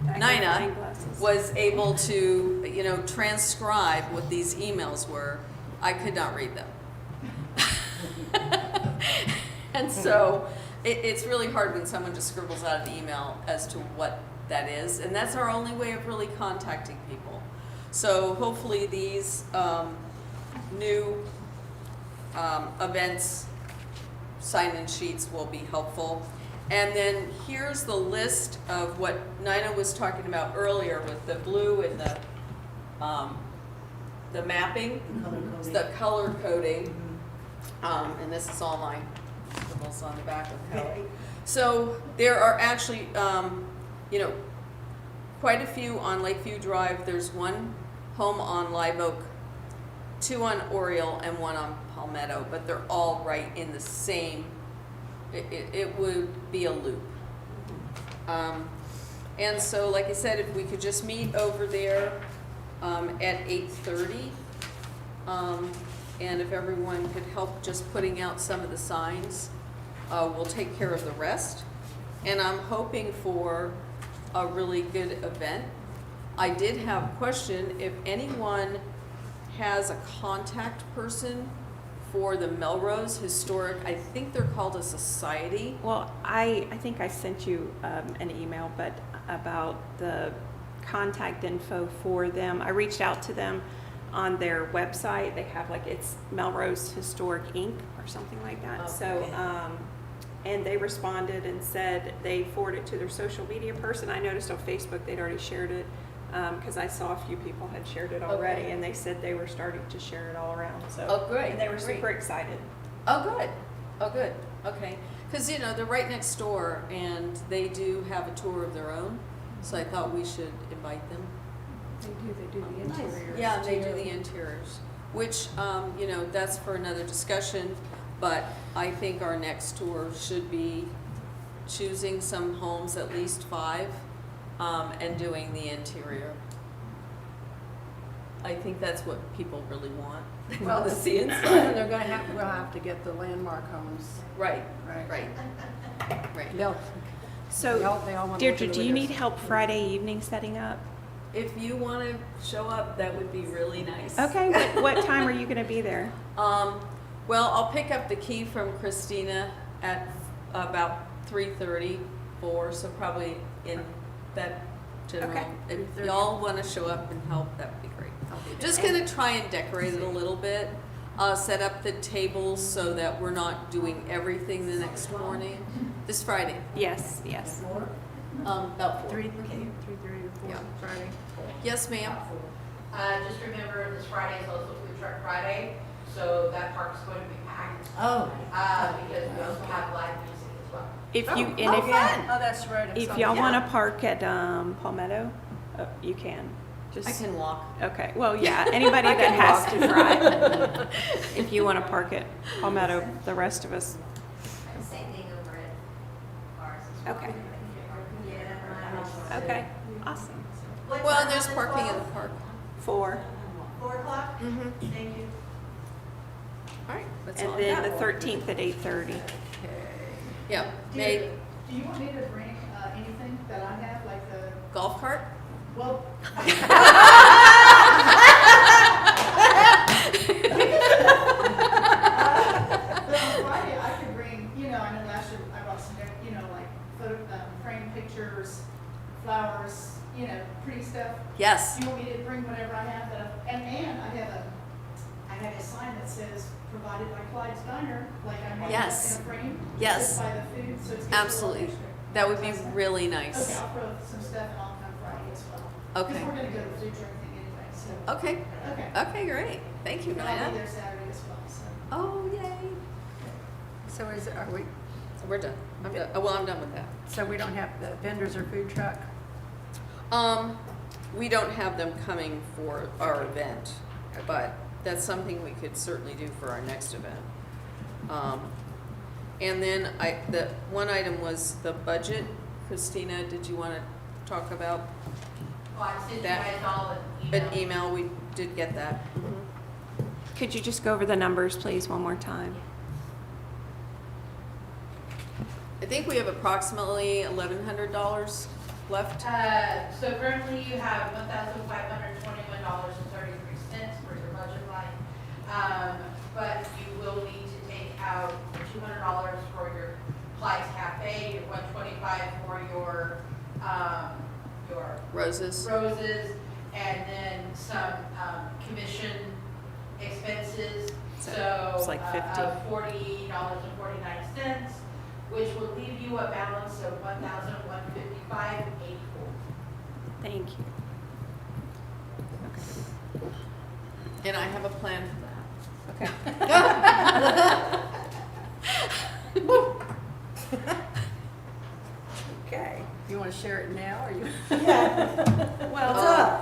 Nina was able to, you know, transcribe what these emails were. I could not read them. And so it's really hard when someone just scribbles out an email as to what that is. And that's our only way of really contacting people. So hopefully these new events sign-in sheets will be helpful. And then here's the list of what Nina was talking about earlier with the blue and the mapping, the color coding, and this is all my scribbles on the back of Kelly. So there are actually, you know, quite a few on Lakeview Drive. There's one home on Live Oak, 2 on Oriole, and 1 on Palmetto, but they're all right in the same, it would be a loop. And so, like I said, if we could just meet over there at 8:30, and if everyone could help just putting out some of the signs, we'll take care of the rest. And I'm hoping for a really good event. I did have a question, if anyone has a contact person for the Melrose Historic, I think they're called a society. Well, I think I sent you an email, but about the contact info for them. I reached out to them on their website. They have like, it's Melrose Historic Inc. or something like that. Okay. So, and they responded and said they forwarded it to their social media person. I noticed on Facebook they'd already shared it because I saw a few people had shared it already, Okay. and they said they were starting to share it all around. So, Oh, great, and they were great. super excited. Oh, good. Oh, good. Okay. Because, you know, they're right next door, and they do have a tour of their own. So I thought we should invite them. They do the interiors. Yeah, they do too. the interiors, which, you know, that's for another discussion. But I think our next tour should be choosing some homes, at least 5, and doing the interior. I think that's what people really want. They want to see And inside. we'll have to get the landmark homes. Right, Right. right, right. They'll, So, they all want to look Deirdre, in the do you need windows. help Friday evening setting up? If you want to show up, that would be really nice. Okay, what time are you gonna be there? Well, I'll pick up the key from Christina at about 3:30, 4, so probably in that general. Okay. If 3:30. y'all want to show up and help, that would be great. I'll be there. Just gonna try and decorate it a little bit, set up the tables so that we're not doing everything the next morning. This Friday, Yes, yes. about 4. 3:30 to 4 Yeah. Friday. Yes, ma'am. Just remember, this Friday is also Food Truck Friday, so that park's going to be packed. Oh. Because we also have live music as well. If you, and Oh, if, fun. Oh, that's right. if y'all wanna park at, Palmetto, you can. I Just, can walk. okay, well, yeah, anybody that has to drive. If you wanna park at Palmetto, the rest of us, Same thing over at ours as well. Okay. Yeah. okay, awesome. What Well, time and there's on the parking in 12th? the park. 4. 4 o'clock? Mm-hmm. Thank you. All right, that's all And I've then got. the 13th at 8:30. Yeah, May, Do you want me to bring anything that I have, like the, golf cart? well, but on Friday, I could bring, I know last year I brought some, like photo, framed pictures, flowers, pretty stuff. Yes. Do you want me to bring whatever I have and I have a sign that says, provided by Clyde's Diner, like I have Yes. in a frame. Yes. Just by the food, so it's. Absolutely. That would be really Okay, nice. I'll throw some stuff and I'll come Friday as well. Okay. Because we're gonna go to food truck thing anyway, so. Okay, Okay. okay, great. Thank you, And I'll be Nina. there Saturday as well, so. Oh, yay. So are we, We're done. I'm done. Well, I'm done with that. so we don't have the vendors or food truck? We don't have them coming for our event, but that's something we could certainly do for our next event. And then the one item was the budget. Christina, did you want to talk about Well, I sent you That- guys all an email. an email? We did get that. Could you just go over the numbers, please, one more time? Mm-hmm. I think we have approximately $1,100 left. So currently you have $1,521.33 for your budget line. But you will need to take out $200 for your Clyde's Cafe, your $125 for your Roses. roses, and then some commission expenses. So It's like 50. $40.49, which will leave you a balance of $1,155.84. Thank you. And I have a plan for that. Okay. You want to share it now, or you?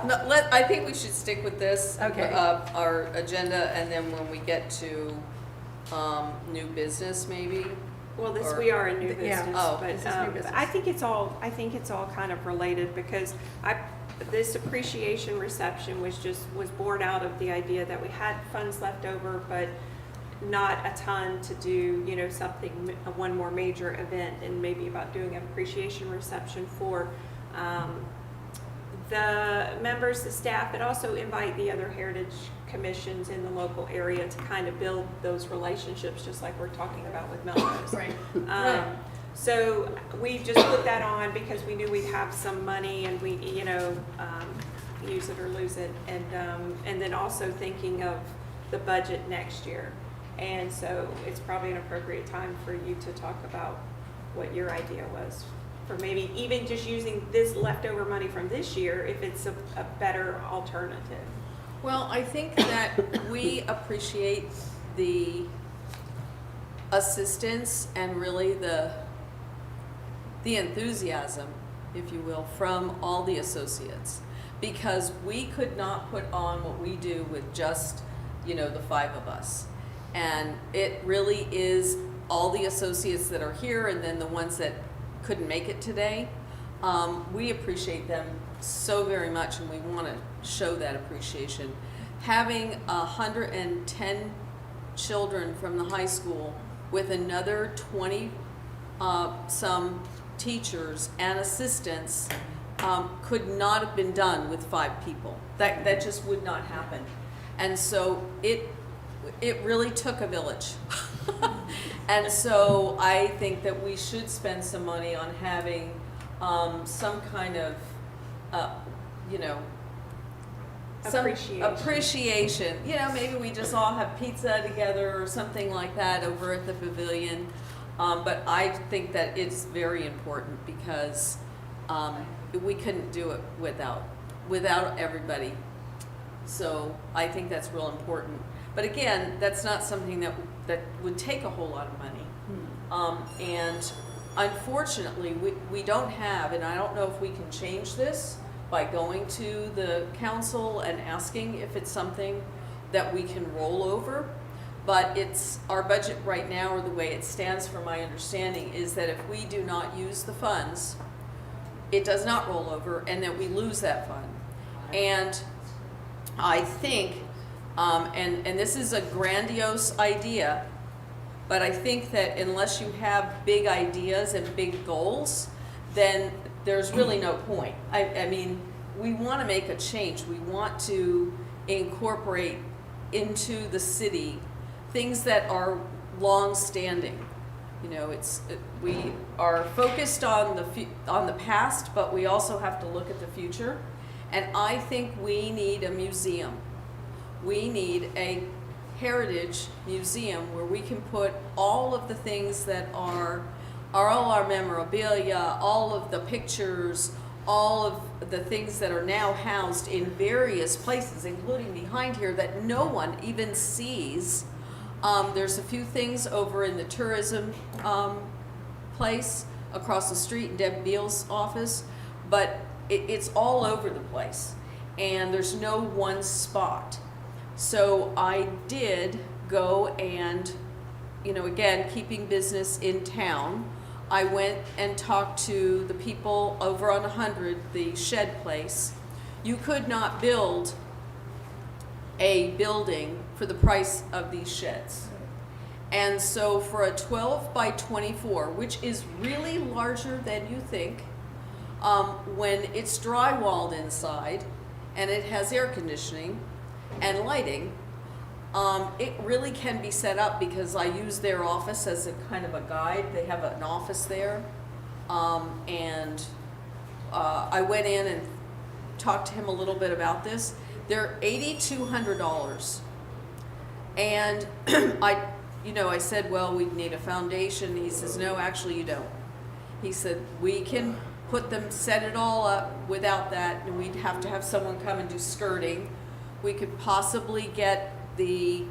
No, I think we should stick with this. Okay. Our agenda, and then when we get to, new business, maybe. Well, Or- we are in new Yeah. business, Oh. but This is new business. I think it's all kind of related because this appreciation reception was born out of the idea that we had funds left over, but not a ton to do, something, one more major event, and maybe about doing an appreciation reception for the members, the staff, but also invite the other heritage commissions in the local area to kind of build those relationships, just like we're talking about with Melrose. Right. So we just put that on because we knew we'd have some money and we, use it or lose it. And then also thinking of the budget next year. And so it's probably an appropriate time for you to talk about what your idea was for maybe even just using this leftover money from this year if it's a better alternative. Well, I think that we appreciate the assistance and really the enthusiasm, if you will, from all the associates. Because we could not put on what we do with just, the 5 of us. And it really is all the associates that are here and then the ones that couldn't make it today. We appreciate them so very much, and we want to show that appreciation. Having 110 children from the high school with another 20 some teachers and assistants could not have been done with 5 people. That just would not happen. And so it really took a village. And so I think that we should spend some money on having some kind of, some appreciation. Maybe we just all have pizza together or something like that over at the pavilion. But I think that it's very important because we couldn't do it without everybody. So I think that's real important. But again, that's not something that would take a whole lot of money. And unfortunately, we don't have, and I don't know if we can change this by going to the council and asking if it's something that we can roll over. But it's our budget right now, or the way it stands from my understanding, is that if we do not use the funds, it does not roll over, and that we lose that fund. And I think, and this is a grandiose idea, but I think that unless you have big ideas and big goals, then there's really no point. I mean, we want to make a change. We want to incorporate into the city things that are long-standing. We are focused on the past, but we also have to look at the future. And I think we need a museum. We need a heritage museum where we can put all of the things that are all our memorabilia, all of the pictures, all of the things that are now housed in various places, including behind here, that no one even sees. There's a few things over in the tourism place across the street in Deb Beal's office, but it's all over the place, and there's no one spot. So I did go and, again, keeping business in town, I went and talked to the people over on 100, the shed place. You could not build a building for the price of these sheds. And so for a 12 by 24, which is really larger than you think, when it's drywalled inside and it has air conditioning and lighting, it really can be set up, because I use their office as a kind of a guide. They have an office there. And I went in and talked to him a little bit about this. They're $8,200. And I said, well, we need a foundation. He says, no, actually you don't. He said, we can set it all up without that, and we'd have to have someone come and do skirting. We could possibly get the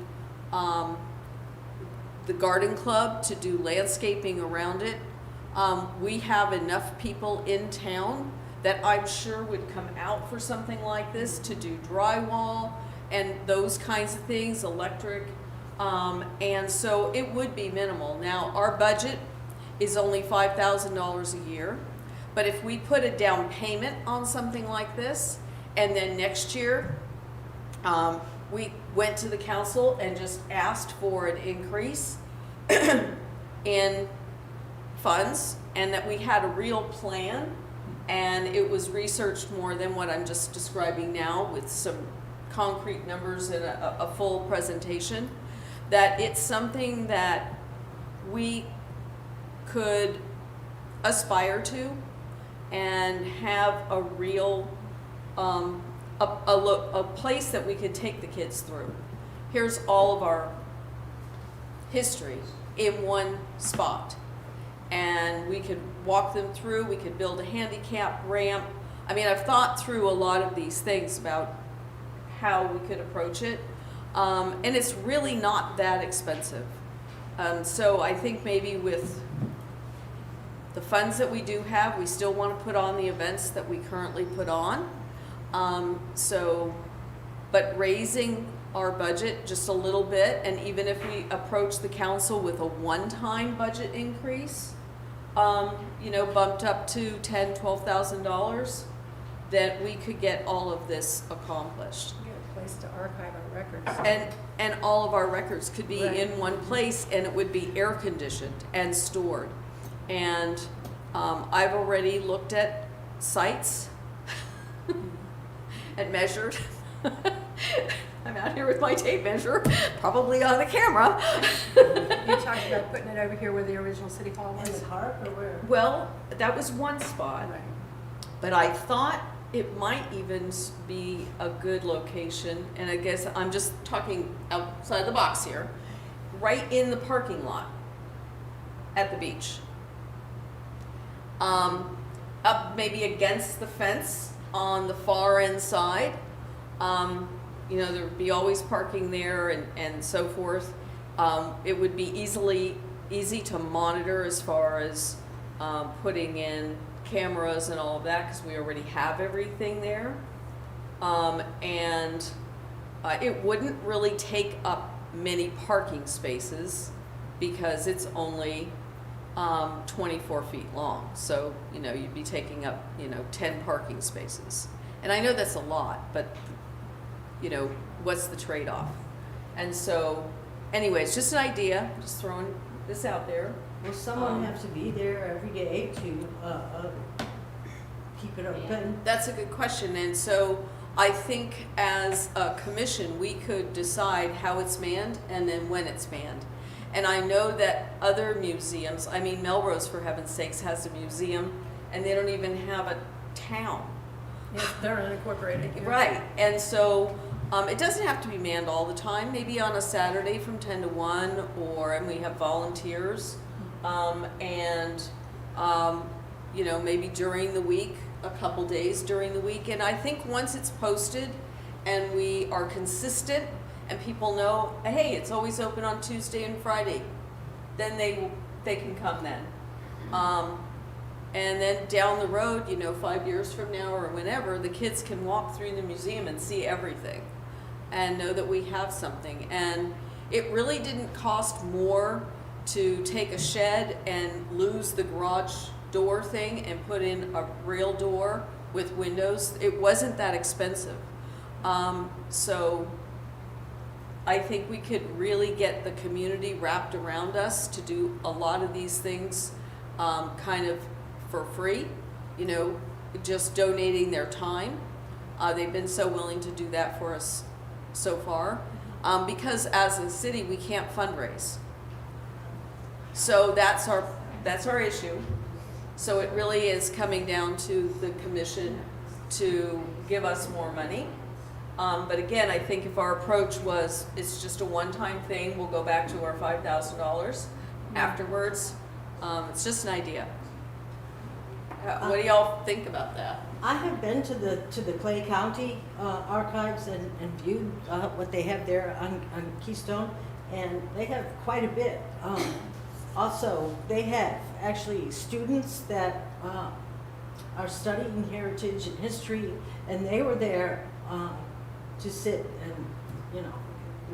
garden club to do landscaping around it. We have enough people in town that I'm sure would come out for something like this, to do drywall and those kinds of things, electric. And so it would be minimal. Now, our budget is only $5,000 a year, but if we put a down payment on something like this, and then next year, we went to the council and just asked for an increase in funds, and that we had a real plan, and it was researched more than what I'm just describing now, with some concrete numbers and a full presentation, that it's something that we could aspire to and have a real a place that we could take the kids through. Here's all of our history in one spot, and we could walk them through. We could build a handicap ramp. I mean, I've thought through a lot of these things about how we could approach it, and it's really not that expensive. So I think maybe with the funds that we do have, we still want to put on the events that we currently put on. But raising our budget just a little bit, and even if we approach the council with a one-time budget increase, you know, bumped up to $10,000-12,000, that we could get all of this accomplished. Get a place to archive our records. And all of our records could be Right. in one place, and it would be air conditioned and stored. And I've already looked at sites and measured. I'm out here with my tape measure, probably on the camera. You talked about putting it over here where the original city hall In was? the park or where? Well, that was one spot. Right. But I thought it might even be a good location, and I guess I'm just talking outside the box here, right in the parking lot at the beach. Up maybe against the fence on the far end side. You know, there would be always parking there and so forth. It would be easy to monitor as far as putting in cameras and all of that, because we already have everything there. And it wouldn't really take up many parking spaces because it's only 24 feet long. So, you know, you'd be taking up, 10 parking spaces. And I know that's a lot, but, what's the trade-off? And so, anyway, it's just an idea, just throwing this out there. Will someone have to be there every day to keep it open? That's a good question, and so I think as a commission, we could decide how it's manned and then when it's manned. And I know that other museums, I mean Melrose, for heaven's sakes, has a museum, and they don't even have a town. Yes, they're unincorporated. Yeah. Right, and so it doesn't have to be manned all the time, maybe on a Saturday from 10 to 1, and we have volunteers. Maybe during the week, a couple days during the week. And I think once it's posted and we are consistent and people know, hey, it's always open on Tuesday and Friday, then they can come then. And then down the road, 5 years from now or whenever, the kids can walk through the museum and see everything and know that we have something. And it really didn't cost more to take a shed and lose the garage door thing and put in a real door with windows. It wasn't that expensive. So I think we could really get the community wrapped around us to do a lot of these things kind of for free, just donating their time. They've been so willing to do that for us so far, because as a city, we can't fundraise. So that's our issue. So it really is coming down to the commission to give us more money. But again, I think if our approach was, it's just a one-time thing, we'll go back to our $5,000 afterwards. It's just an idea. What do y'all think about that? I have been to the Clay County archives and viewed what they have there on Keystone, and they have quite a bit. Also, they have actually students that are studying heritage and history, and they were there to sit and,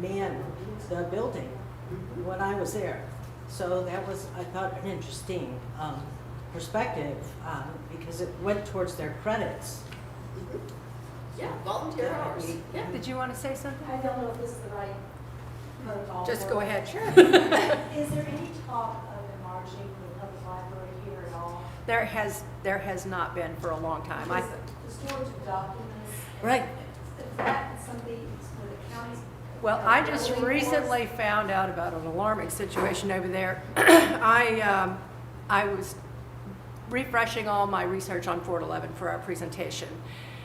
man the building when I was there. So that was, I thought, an interesting perspective because it went towards their credits. Yeah, volunteer hours. Yeah. Did you want to say something? I don't know if this is the right protocol. Just go ahead. Sure. Is there any talk of enlarging the public library here at all? There has not been for a long time. Because the storage of documents. Right. Is that something for the counties? Well, I just recently found out about an alarming situation over there. I was refreshing all my research on Fort 11 for our presentation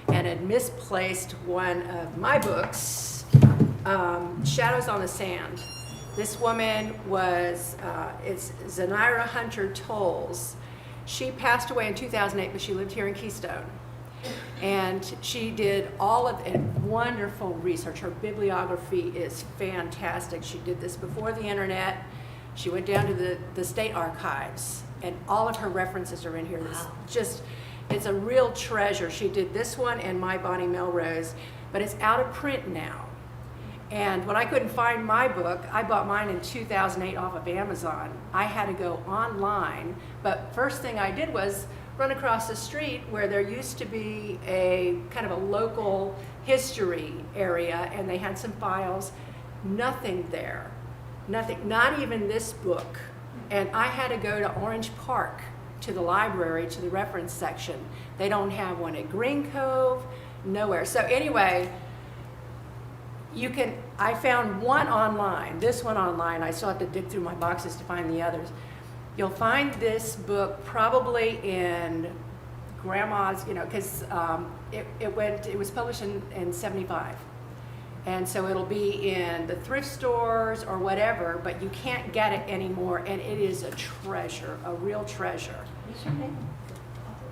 and had misplaced one of my books, Shadows on the Sand. This woman was, it's Zanira Hunter Tolles. She passed away in 2008, but she lived here in Keystone. And she did all of it, wonderful research. Her bibliography is fantastic. She did this before the internet. She went down to the state archives, and all of her references are in here. It's a real treasure. She did this one and My Bonnie Melrose, but it's out of print now. And when I couldn't find my book, I bought mine in 2008 off of Amazon. I had to go online, but first thing I did was run across the street where there used to be a kind of a local history area, and they had some files. Nothing there, nothing, not even this book. And I had to go to Orange Park, to the library, to the reference section. They don't have one at Green Cove, nowhere. So anyway, I found one online, this one online. I still have to dig through my boxes to find the others. You'll find this book probably in grandma's, because it was published in 75. And so it'll be in the thrift stores or whatever, but you can't get it anymore, and it is a treasure, a real treasure. What's your name?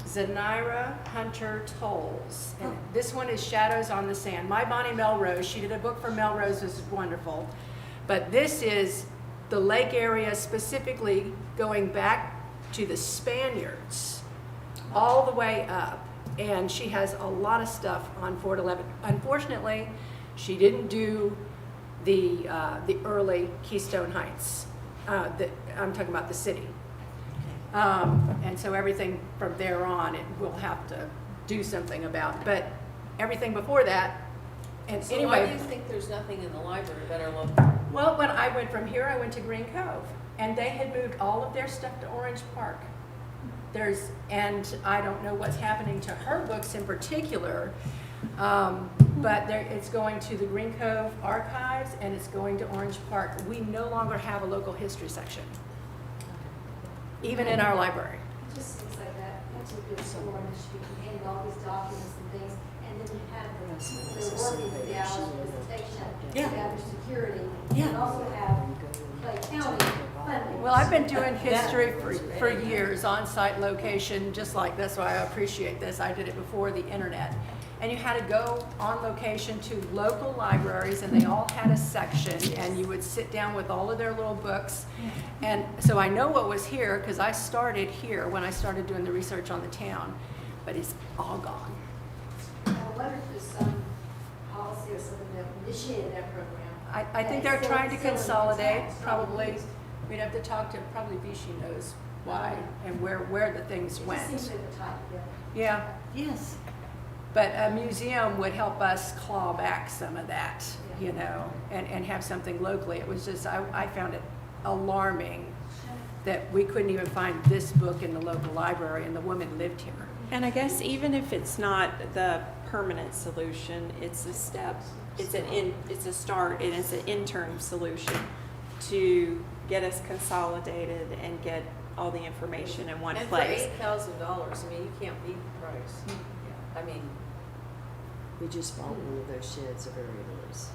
Zanira Hunter Tolles. And this one is Shadows on the Sand. My Bonnie Melrose, she did a book for Melrose, this is wonderful. But this is the lake area, specifically going back to the Spaniards, all the way up. And she has a lot of stuff on Fort 11. Unfortunately, she didn't do the early Keystone Heights. I'm talking about the city. And so everything from there on, we'll have to do something about. But everything before that, and So anyway. why do you think there's nothing in the library that are local? Well, when I went from here, I went to Green Cove, and they had moved all of their stuff to Orange Park. And I don't know what's happening to her books in particular, but it's going to the Green Cove Archives, and it's going to Orange Park. We no longer have a local history section, even in our library. It just seems like that's a good store, and she can handle all these documents and things, and then you have they're working for the hours of visitation, you have your security, you also have Clay County funding. Well, I've been doing history for years, on-site location, just like that's why I appreciate this. I did it before the internet. And you had to go on location to local libraries, and they all had a section, and you would sit down with all of their little books. And so I know what was here, because I started here when I started doing the research on the town, but it's all gone. I wonder if there's some policy or something that initiated that program. I think they're trying to consolidate, probably. We'd have to talk to, probably Vichy knows why and where the things It went. just seems like a tight together. Yeah. Yes. But a museum would help us claw back some of that, and have something locally. It was just, I found it alarming that we couldn't even find this book in the local library, and the woman lived here. And I guess even if it's not the permanent solution, it's a step, it's a start, and it's an interim solution to get us consolidated and get all the information in one And place. for $8,000, I mean, you can't beat the price. I mean, We just bought one of those sheds of Ariela's.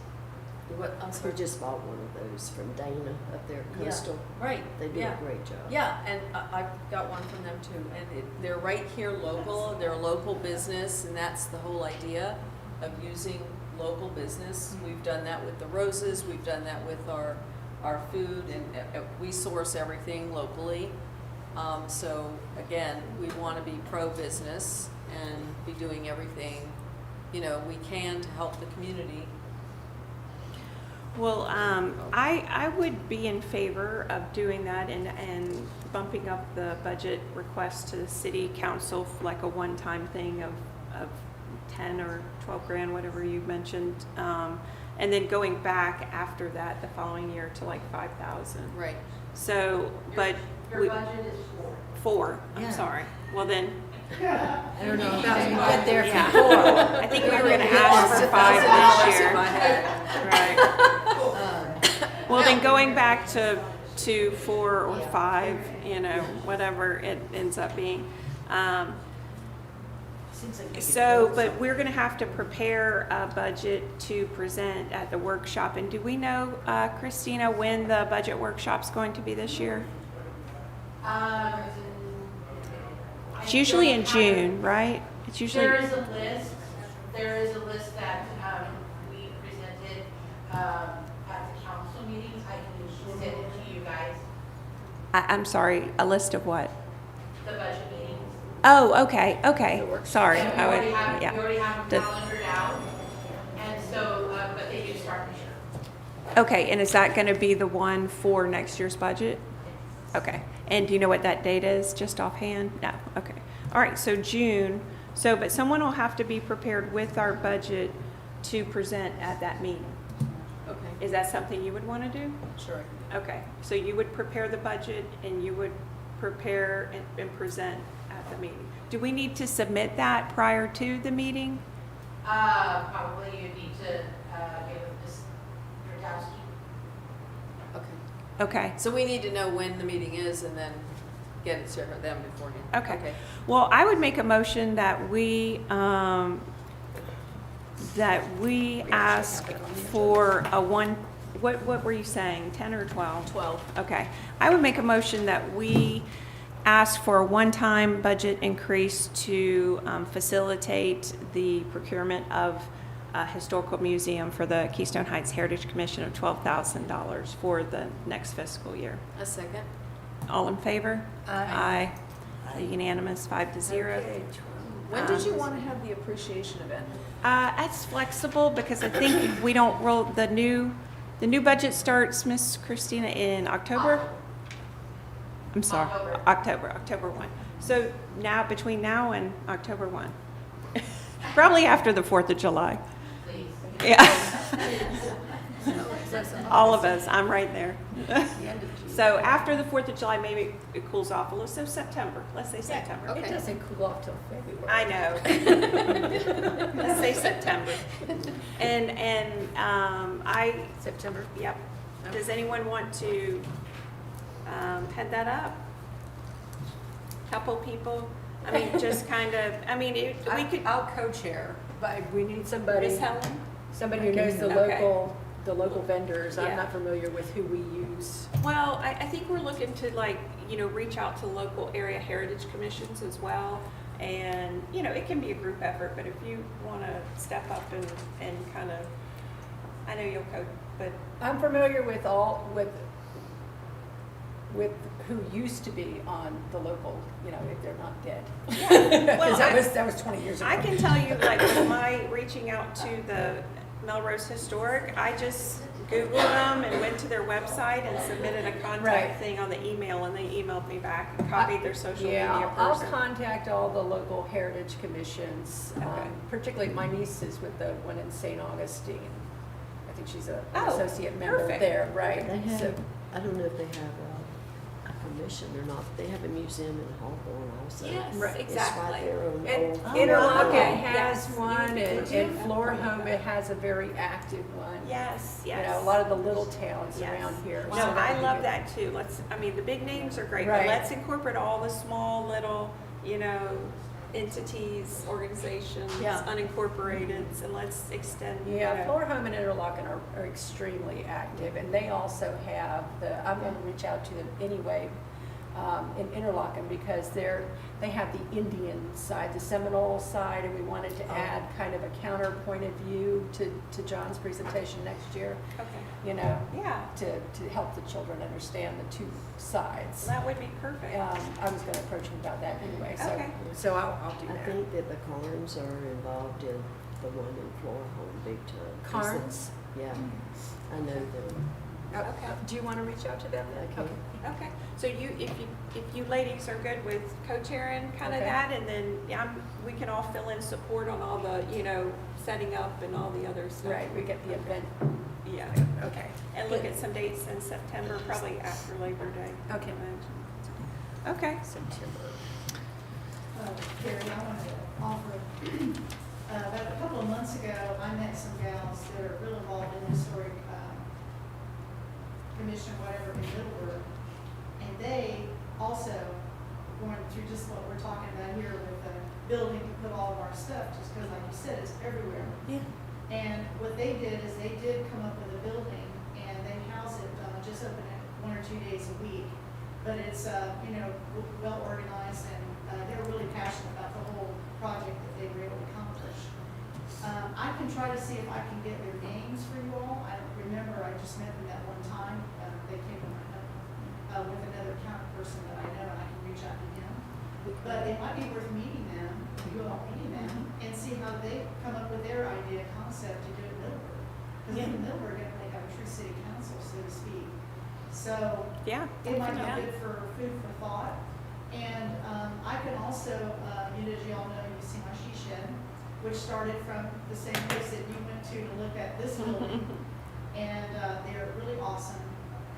what, I'm We sorry. just bought one of those from Dana up there at Yeah, Coastal. Right. They do yeah. a great job. Yeah, and I've got one from them too, and they're right here local, they're a local business, and that's the whole idea of using local business. We've done that with the roses, we've done that with our food, and we source everything locally. So again, we want to be pro-business and be doing everything, we can to help the community. Well, I would be in favor of doing that and bumping up the budget request to the city council for like a one-time thing of 10 or 12 grand, whatever you mentioned. And then going back after that the following year to like 5,000. Right. So, but Your we, budget is 4. 4, I'm Yeah. sorry. Well then, I don't know if you can get there yeah. for 4. I think we were gonna ask for 5 this year. If I had. Right. Well, then going back to 4 or 5, whatever it ends up being. So, but we're gonna have to prepare a budget to present at the workshop. And do we know, Christina, when the budget workshop's going to be this year? It's usually in June, right? It's usually. There is a list that we presented at the council meetings. I can send it to you guys, I'm sorry, a list of what? the budget meetings. Oh, okay. Sorry. And we already have them The- calendared out, and so, but they do start this year. Okay, and is that gonna be the one for next year's budget? Okay, and do you know what that date is, just offhand? No, okay. All right, so June, but someone will have to be prepared with our budget to present at that meeting. Okay, Is that something you would wanna do? sure. Okay, so you would prepare the budget and you would prepare and present at the meeting. Do we need to submit that prior to the meeting? Probably you need to, get with Ms. Rudowski. Okay. Okay. So we need to know when the meeting is and then get it to them beforehand. Okay. Well, I would make a motion that we ask for a one, what were you saying, 10 or 12? 12. Okay. I would make a motion that we ask for a one-time budget increase to facilitate the procurement of a historical museum for the Keystone Heights Heritage Commission of $12,000 for the next fiscal year. A second? All in favor? Aye. Unanimous, 5-0. When did you want to have the appreciation event? It's flexible because I think we don't roll, the new budget starts, Miss Christina, in October? I'm sorry, October 1. So now, between now and October 1. Probably after the 4th of July. Please. Yeah. All of us, I'm right there. So after the 4th of July, maybe it cools off a little, so September, let's say September. Okay. It doesn't cool off till February. I know. Let's say September. And September. yep. Does anyone want to head that up? Couple people? I mean, just kind of, I mean, we could, I'll co-chair, but we need somebody, Miss Helen? somebody who knows Okay. the local vendors. Yeah. I'm not familiar with who we use. Well, I think we're looking to reach out to local area heritage commissions as well. And, it can be a group effort, but if you want to step up and kind of, I know you'll code, but, I'm familiar with with who used to be on the local, if they're not dead. yeah. Well, 'Cause that was 20 years ago. I can tell you, with my reaching out to the Melrose Historic, I just Googled them and went to their website and submitted a contact Right. thing on the email, and they emailed me back and copied their social Yeah, media I'll person. contact all the local heritage commissions, Okay. particularly my niece is with the one in St. Augustine. I think she's an Oh, associate member perfect. there, right? They So- have, I don't know if they have a commission or not, but they have a museum in Hawthorne also. Yes, Right. exactly. It's right there on And Old. Interlochen okay. has Yes. one, Did and you? Florhome, it has a very active one. Yes, You yes. know, a lot of the little towns Yes. around here. No, so I that'd be love good. that too. The big names are great, but Right. let's incorporate all the small little, entities, organizations, Yeah. unincorporated, and let's extend. Yeah, Florhome and Interlochen are extremely active, and they also have I'm going to reach out to them anyway, in Interlochen, because they have the Indian side, the Seminole side, and we wanted to add kind of a counterpoint of view to John's presentation next year, Okay. Yeah, to help the children understand the two sides. that would be perfect. I was going to approach him about that anyway, Okay. so I'll do I that. think that the Carnes are involved in the one in Florhome big time. Carnes? Yeah, I know them. Okay. Do you want to reach out to them? Okay. Okay, so if you ladies are good with co-chairing kind of Okay. that, and then we can all fill in support on all the, setting up and all the other stuff. Right, we get the event. Yeah, okay. And look at some dates in September, probably after Labor Day. I Okay. imagine. Okay. September. Carrie, I wanted to offer, about a couple of months ago, I met some gals that are real involved in the historic commission, whatever, in Middleburg. And they also going through just what we're talking about here with the building to put all of our stuff, just because like you said, it's everywhere. Yeah. And what they did is they did come up with a building and they house it, just open it 1 or 2 days a week. But it's, well organized, and they're really passionate about the whole project that they were able to accomplish. I can try to see if I can get their names for you all. I don't remember, I just met them that one time. They came to my home with another county person that I know, and I can reach out to him. But it might be worth meeting them, you all meeting them, and see how they come up with their idea concept to do it in Middleburg. Because in Middleburg, they have a true city council, so to speak. So Yeah. it might be Yeah. good for food for thought. And I can also, as you all know, you see my she shed, which started from the same place that you went to look at this building. And they're a really awesome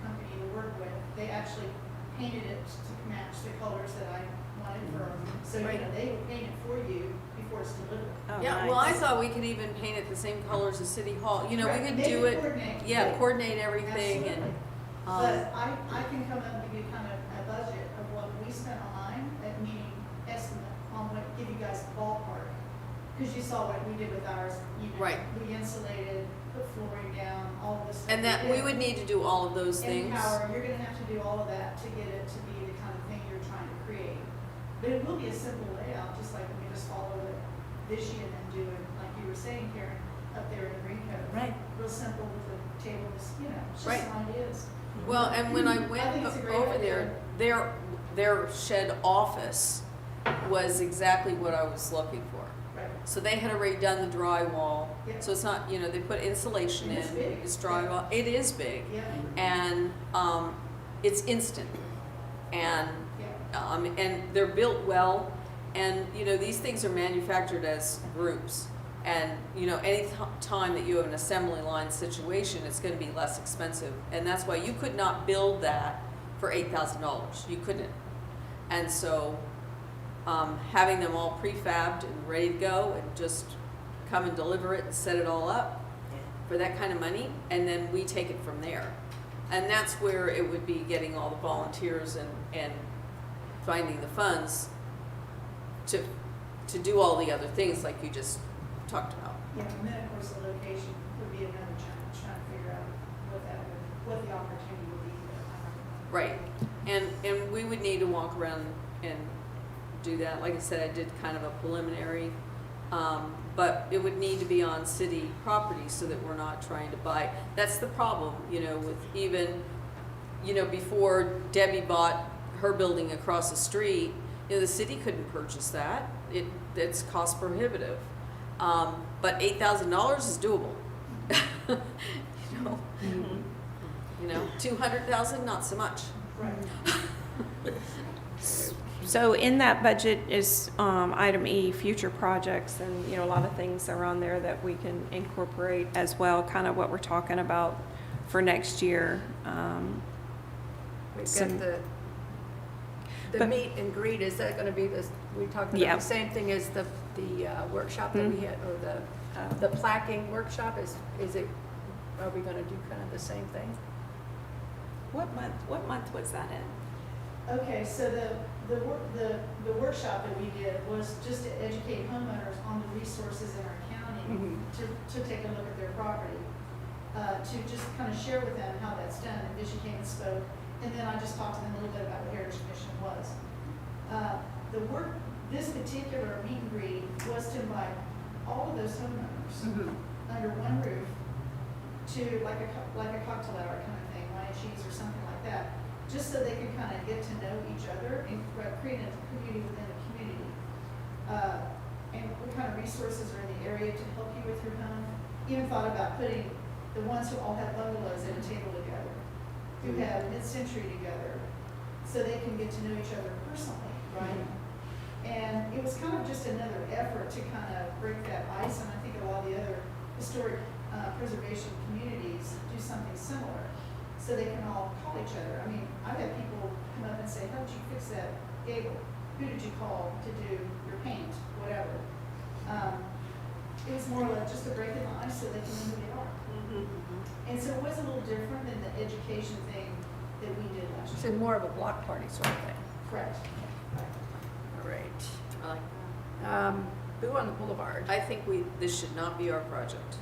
company to work with. They actually painted it to match the colors that I wanted for them. So, you know, they will paint it for you before it's delivered. Oh, Yeah, well, I nice. thought we could even paint it the same colors as City Hall, you know, we Right. could They do can it, coordinate. yeah, coordinate everything and, Absolutely. But I can come up and give you kind of a budget of what we spent on mine, meaning estimate on what, give you guys a ballpark. Because you saw what we did with ours, you know. Right. We insulated, put flooring down, all of this stuff. and that, we did. would need to do all of those And things. power, you're gonna have to do all of that to get it to be the kind of thing you're trying to create. But it will be a simple layout, just like we just follow it this year and then do it, like you were saying, Karen, up there in Green Cove. Right. Real simple with the tables, you know, just Right. some ideas. Well, and when I I went think it's a great over idea. there, their shed office was exactly what I was looking for. Right. So they had already done the drywall, Yeah. so it's not, you know, they put insulation And in, it's big. it's drywall, it is big. Yeah, And, it's instant. And, yeah. and they're built well, and, you know, these things are manufactured as groups. And, you know, any time that you have an assembly line situation, it's gonna be less expensive. And that's why you could not build that for $8,000, you couldn't. And so, having them all prefabbed and ready to go and just come and deliver it and set it all up for that kind of money, and then we take it from there. And that's where it would be getting all the volunteers and finding the funds to do all the other things like you just talked about. Yeah, and then of course the location would be another challenge, trying to figure out what the opportunity would be. Right, and we would need to walk around and do that. Like I said, I did kind of a preliminary, but it would need to be on city property so that we're not trying to buy. That's the problem, you know, with even, you know, before Debbie bought her building across the street, you know, the city couldn't purchase that. It's cost prohibitive. But $8,000 is doable. You know, you know, 200,000, not so much. Right. So in that budget is item E, future projects, and you know a lot of things are on there that we can incorporate as well. Kind of what we're talking about for next year. We've Some- got the But- meet and greet, is that gonna be this, we talking Yeah. about the same thing as the workshop that we had, or the plaquing workshop, is it, are we gonna do kind of the same thing? What month was that in? Okay, so the workshop that we did was just to educate homeowners on the resources in our county to take a look at their property, to just kind of share with them how that's done. And Vicky came and spoke, and then I just talked to them a little bit about what Heritage Commission was. This particular meet and greet was to invite all of those homeowners under one roof to like a cocktail hour kind of thing, wine and cheese or something like that, just so they could kind of get to know each other and create a community within a community. And what kind of resources are in the area to help you with your home. Even thought about putting the ones who all have bungalows at a table together, who have mid-century together, so they can get to know each other personally, right? And it was kind of just another effort to kind of break that ice, and I think a lot of the other historic preservation communities do something similar, so they can all call each other. I mean, I've had people come up and say, how did you fix that gable? Who did you call to do your paint, whatever? It was more like just to break the ice so they can know who they are. And so it was a little different than the education thing that we did last It's year. more of a block party sort of thing. Correct. All right. I like Who on the boulevard? I think this should not be our project.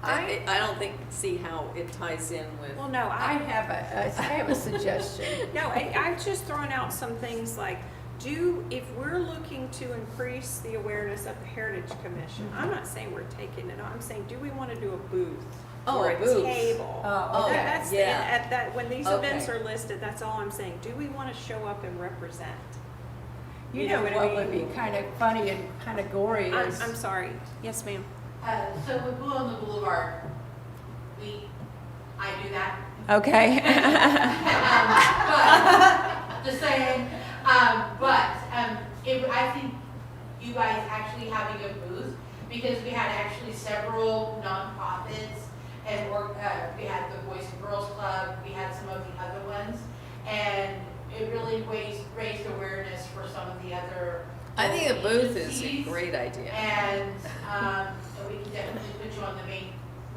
I- I don't see how it ties in with. Well, no, I have a suggestion. No, I'm just throwing out some things like, if we're looking to increase the awareness of the Heritage Commission, I'm not saying we're taking it on, I'm saying, do we want to do a booth? Oh, Or a a booth. table? Oh, okay. That's, Yeah. at that, when these Okay. events are listed, that's all I'm saying, do we want to show up and represent? You know what would be kind of funny and kind of gory I'm is. sorry, yes ma'am. So with Blue on the Boulevard, I do that. Okay. But, just saying, I think you guys actually having a booth, because we had actually several nonprofits, and we had the Boys and Girls Club, we had some of the other ones, and it really raised awareness for some of the other. I think a booth is a agencies. great idea. And we can definitely put you on the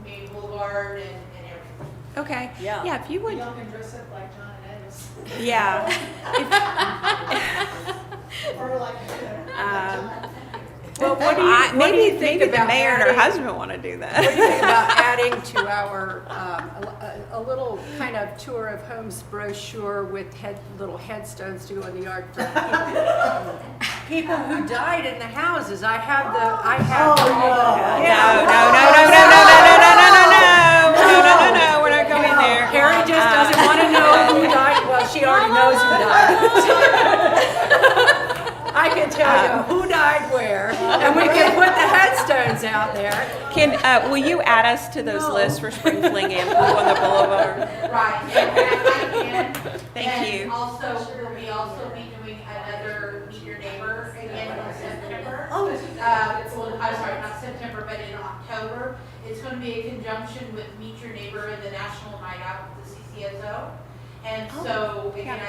main boulevard and everything. Okay. Yeah. Yeah, if you would, Y'all can dress up like John and Edis. yeah. Or like, Well, what do Maybe you think the about mayor and her adding- husband want to do What do you think that. about adding to our, a little kind of tour of homes brochure with little headstones to go in the yard for people who died in the houses? I have. No, Yeah. No, we're not going there. Carrie just doesn't want to know who died. Well, she already knows who died. I can tell you who died where, and we can put the headstones out there. Will you add us to those lists for Spring Fling and Pool on the Boulevard? Right, and I can. Thank And you. also, we'll also be doing another Meet Your Neighbor again in September. Well, I'm sorry, not September, but in October. It's going to be in conjunction with Meet Your Neighbor and the National Night Out with the CCSO. And so, again,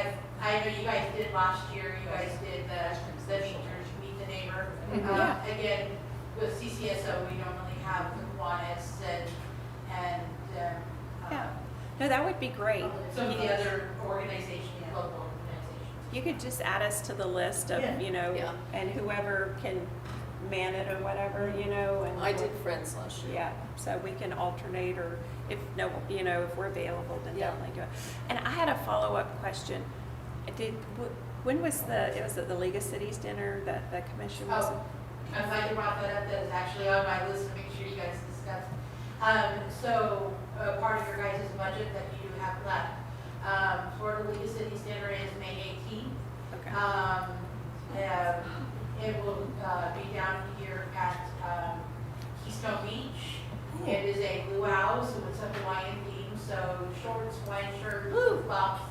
I know you guys did last year, you guys did the Meet the Neighbor. Again, with CCSO, we normally have the Kiwanis and Yeah. No, that would be great. some of the other organizations, local organizations. You could just add us to the list of, Yeah. and whoever can man it or whatever, and. I did Friends last year. Yeah, so we can alternate, or if if we're available, then Yeah. definitely do it. And I had a follow-up question. When was the League of Cities dinner that the commission was? Oh, I'm glad you brought that up. That is actually on my list to make sure you guys discuss. So part of your guys' budget that you do have left, Florida League of Cities dinner is May 18th. Okay. It will be down here at Keystone Beach. It is a luau, so it's a Hawaiian theme, so shorts, Hawaiian shirt, buffs.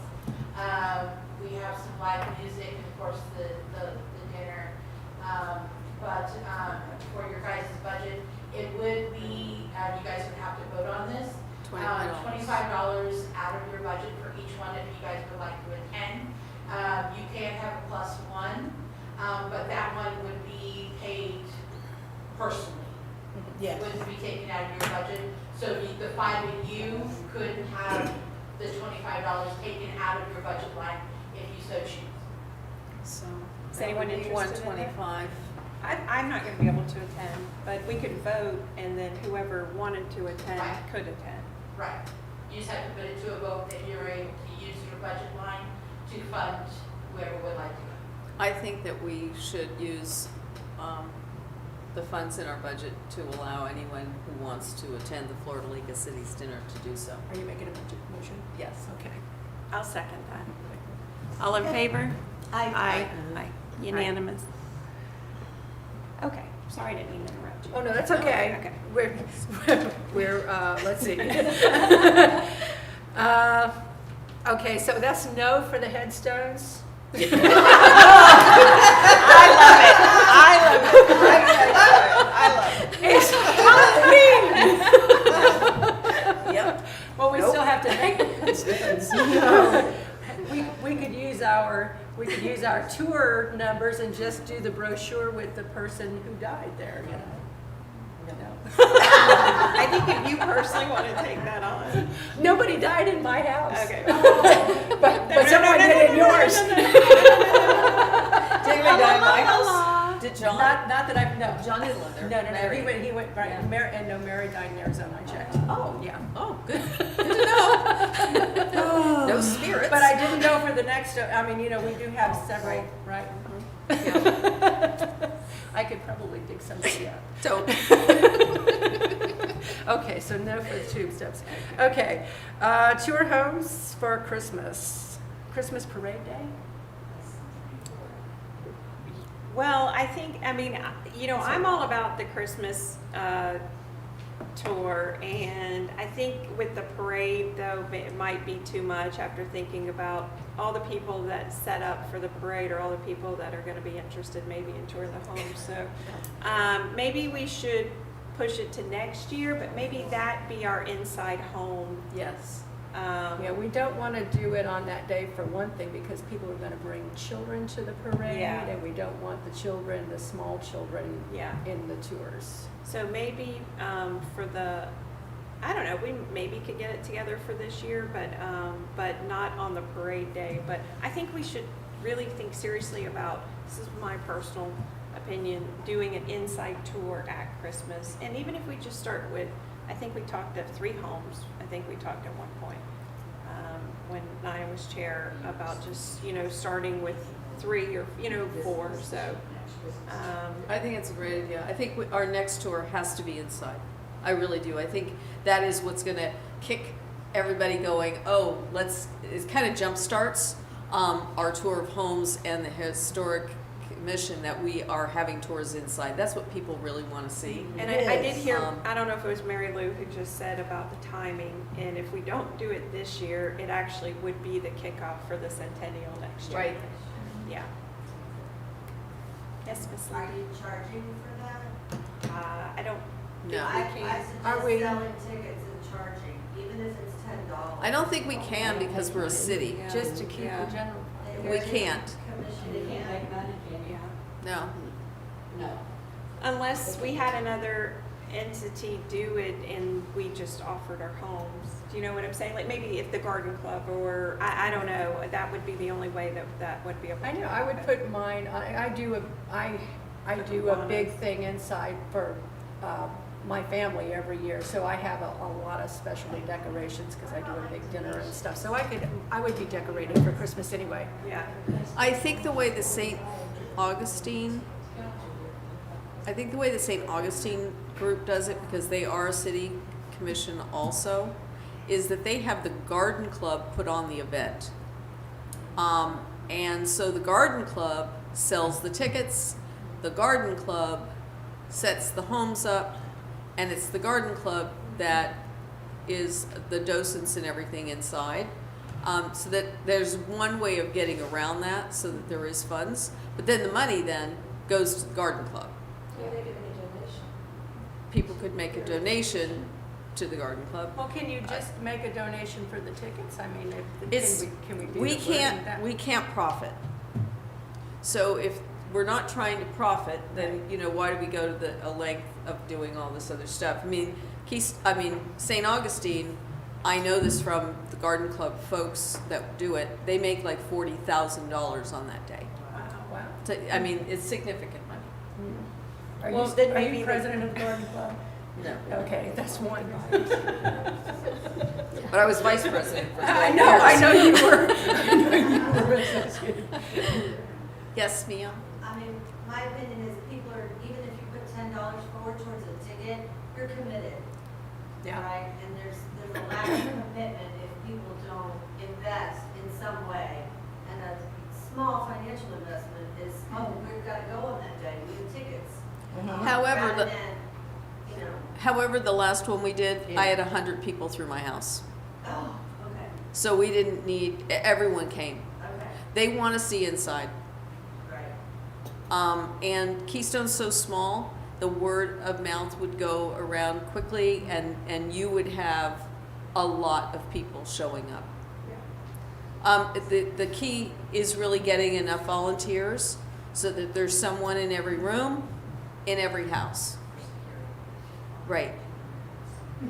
We have some live music, and of course the dinner. But for your guys' budget, it would be, you guys would have to vote on this. $25 out of your budget for each one if you guys would like to attend. You can have a +1, but that one would be paid personally. It wouldn't be taken out of your budget. So the 5 of you could have the $25 taken out of your budget line if you so choose. So, Is anyone interested in that? $125. I'm not going to be able to attend, but we could vote, and then whoever wanted to attend Right. could attend. Right. You just have to put it to a vote that you're able to use your budget line to fund whoever would like to. I think that we should use the funds in our budget to allow anyone who wants to attend the Florida League of Cities dinner to do so. Are you making a budget motion? Yes. Okay. I'll second that. All in favor? Aye. Aye. Unanimous. Okay, sorry, I didn't mean to interrupt you. Oh, no, that's okay. Okay. We're let's see. Okay, so that's no for the headstones. It's Halloween. Yep. Well, we still have to make headstones. So we could use our tour numbers and just do the brochure with the person who died there. I think if you personally want to take that on. Nobody died in my house. Okay. But someone did in yours. Did anybody die in my house? Did John? Not that I no. John didn't live there. No. Mary. He went right. Yeah. Mary died in Arizona. I checked. Oh. Yeah. Oh, good. Good to know. No spirits. But I didn't know for the next. I mean, we do have several, right? I could probably dig somebody up. Don't. Okay, so no for the tube steps. Okay, tour homes for Christmas. Christmas parade day? Well, I'm all about the Christmas tour, and I think with the parade though, it might be too much after thinking about all the people that set up for the parade or all the people that are going to be interested maybe in touring the homes. So maybe we should push it to next year, but maybe that be our inside home. Yes. Yeah, we don't want to do it on that day for one thing, because people are going to bring children to the parade, Yeah. and we don't want the children, the small children, Yeah. in the tours. So maybe for the, I don't know, we maybe could get it together for this year, but not on the parade day. But I think we should really think seriously about, this is my personal opinion, doing an inside tour at Christmas. And even if we just start with, I think we talked of 3 homes. I think we talked at one point when Naya was chair about just, starting with 3 or, 4. So I think it's a great idea. I think our next tour has to be inside. I really do. I think that is what's going to kick everybody going, oh, it kind of jump starts our tour of homes and the historic commission that we are having tours inside. That's what people really want to see. And I did hear, I don't know if it was Mary Lou who just said about the timing, and if we don't do it this year, it actually would be the kickoff for the centennial next year. Right. Yeah. Yes, Miss Are Lee? you charging for that? I don't, No. I Are we- suggest selling tickets and charging, even if it's $10. I don't think we can because we're a city. Yeah. Just to keep Yeah. the general. We can't. Commission can't. yeah. No. Unless we had another entity do it and we just offered our homes. Do you know what I'm saying? Like maybe if the garden club or, I don't know, that would be the only way that would be able to. I know, I would put mine, I do a big thing inside for my family every year, so I have a lot of specialty decorations because I do a big dinner and stuff. So I would be decorated for Christmas anyway. Yeah. I think the way the St. Augustine group does it, because they are a city commission also, is that they have the garden club put on the event. And so the garden club sells the tickets, the garden club sets the homes up, and it's the garden club that is the docents and everything inside. So that there's one way of getting around that so that there is funds, but then the money then goes to the garden club. People could make a donation to the garden club. Well, can you just make a donation for the tickets? I mean, It's, can we do we the wording that? we can't profit. So if we're not trying to profit, then, why do we go to the length of doing all this other stuff? I mean, St. Augustine, I know this from the garden club folks that do it, they make like $40,000 on that day. Wow. So, I mean, it's significant money. Are Well, you, then are maybe you the- president of the garden club? No. Okay, that's one. But I was vice president for 12 I know years. you were. Yes, Mia? I mean, my opinion is people are, even if you put $10 forward towards a ticket, you're committed. Yeah. Right? And there's a lack of commitment if people don't invest in some way. And a small financial investment is, oh, we've got to go on that day, we have tickets. However, Rather the, than, however, the last one we did, I had 100 people through my house. oh, okay, So we didn't need, everyone came. okay, They want to see inside. right. And Keystone's so small, the word of mouth would go around quickly, and you would have a lot of people showing up. The key is really getting enough volunteers so that there's someone in every room, in every house. Right.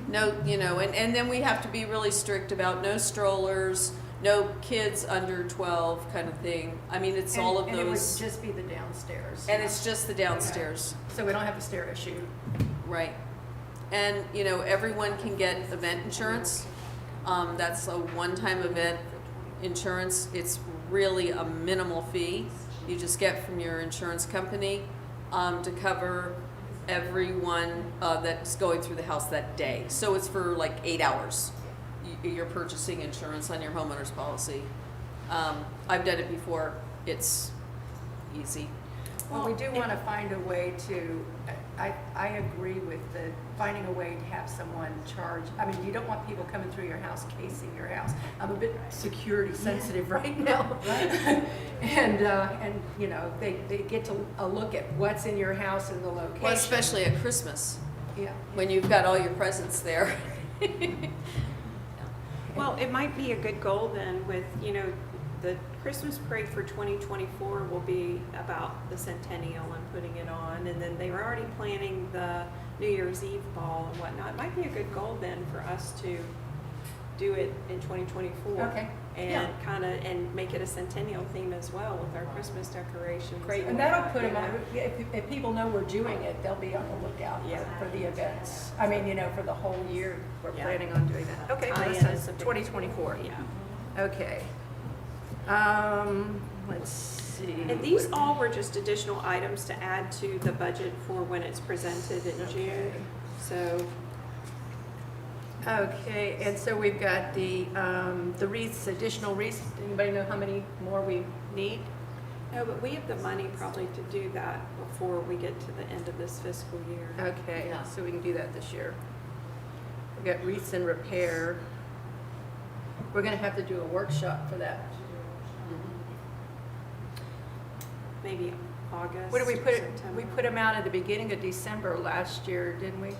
No, and then we have to be really strict about no strollers, no kids under 12 kind of thing. I mean, it's all of And it would those, just be the downstairs. and it's just the downstairs. So we don't have the stair issue. Right. And, everyone can get event insurance. That's a one-time event insurance. It's really a minimal fee you just get from your insurance company to cover everyone that's going through the house that day. So it's for like 8 hours. You're purchasing insurance on your homeowner's policy. I've done it before. It's easy. Well, we do want to find a way to, I agree with the, finding a way to have someone charge. I mean, you don't want people coming through your house, casing your house. I'm a bit security sensitive right now. And, you know, they get to a look at what's in your house and the location. Well, especially at Christmas, Yeah. when you've got all your presents there. Well, it might be a good goal then with, you know, the Christmas parade for 2024 will be about the centennial and putting it on. And then they were already planning the New Year's Eve ball and whatnot. It might be a good goal then for us to do it in 2024. Okay. And Yeah. kind of, and make it a centennial theme as well with our Christmas decorations. Great, and that'll put them on, if people know we're doing it, they'll be on the lookout Yeah. for the events. I mean, you know, for the whole year, we're Yeah. planning on doing that. Okay, Tie-in well, is so a big- 2024. Yeah. Okay. Let's see. And these all were just additional items to add to the budget for when it's presented in June. So, Okay, and so we've got the wreaths, additional wreaths. Anybody know how many more we need? no, but we have the money probably to do that before we get to the end of this fiscal year. Okay, Yeah. so we can do that this year. We've got wreaths and repair. We're gonna have to do a workshop for that. Maybe August. What did we put, September. we put them out at the beginning of December last year, didn't we?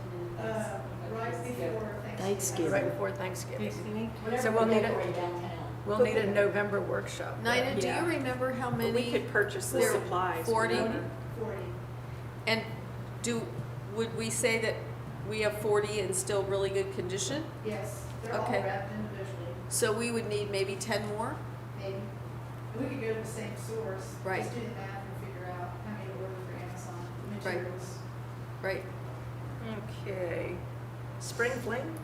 Right before Thanksgiving. Right before Thanksgiving. So Whatever we'll we need decorate a, downtown. we'll need a November workshop. Nina, do Yeah. you remember how But many? we could purchase the there- supplies. 40? remember? 40. And would we say that we have 40 in still really good condition? Yes, they're all Okay. wrapped individually, So we would need maybe 10 more? maybe. We could go to the same source. Right. Just do the math and figure out how many to order for Amazon, the Right. materials. Right. Okay. Spring Fling?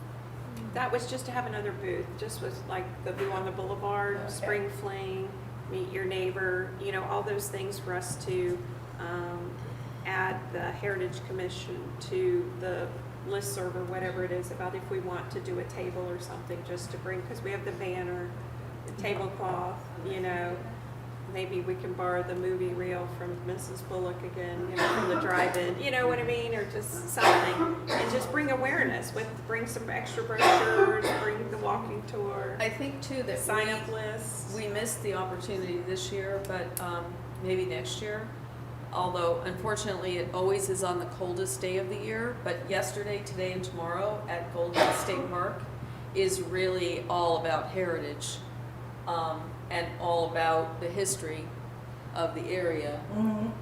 That was just to have another booth, just was like the View on the Boulevard, Okay. Spring Fling, Meet Your Neighbor, you know, all those things for us to add the Heritage Commission to the listserv or whatever it is about if we want to do a table or something, just to bring, because we have the banner, the tablecloth, you know. Maybe we can borrow the movie reel from Mrs. Bullock again, you know, from the drive-in, you know what I mean, or just something. And just bring awareness bring some extra brochures, bring the walking tour, I think too that sign-up lists. we missed the opportunity this year, but maybe next year. Although unfortunately, it always is on the coldest day of the year, but yesterday, today, and tomorrow at Golden State Park is really all about heritage and all about the history of the area.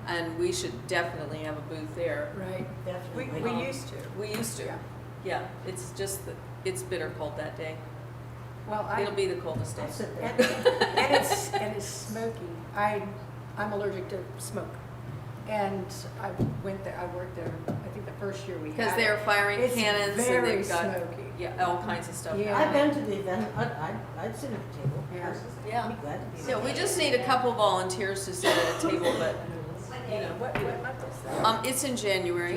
And we should definitely have a booth there. Right. Definitely. We used to. We used to. Yeah, it's just that it's bitter cold that day. Well, It'll be the coldest day. and it's smoky. I'm allergic to smoke. And I went there, I worked there, I think the first year we had. Because they're firing It's cannons and very they've got, smoky. yeah, all kinds of stuff. Yeah. I've been to the event, I'd sit at the table. Yeah. Yeah. I'd be glad to be So there. we just need a couple volunteers to sit at a table, but, you know. What month is that? It's in January.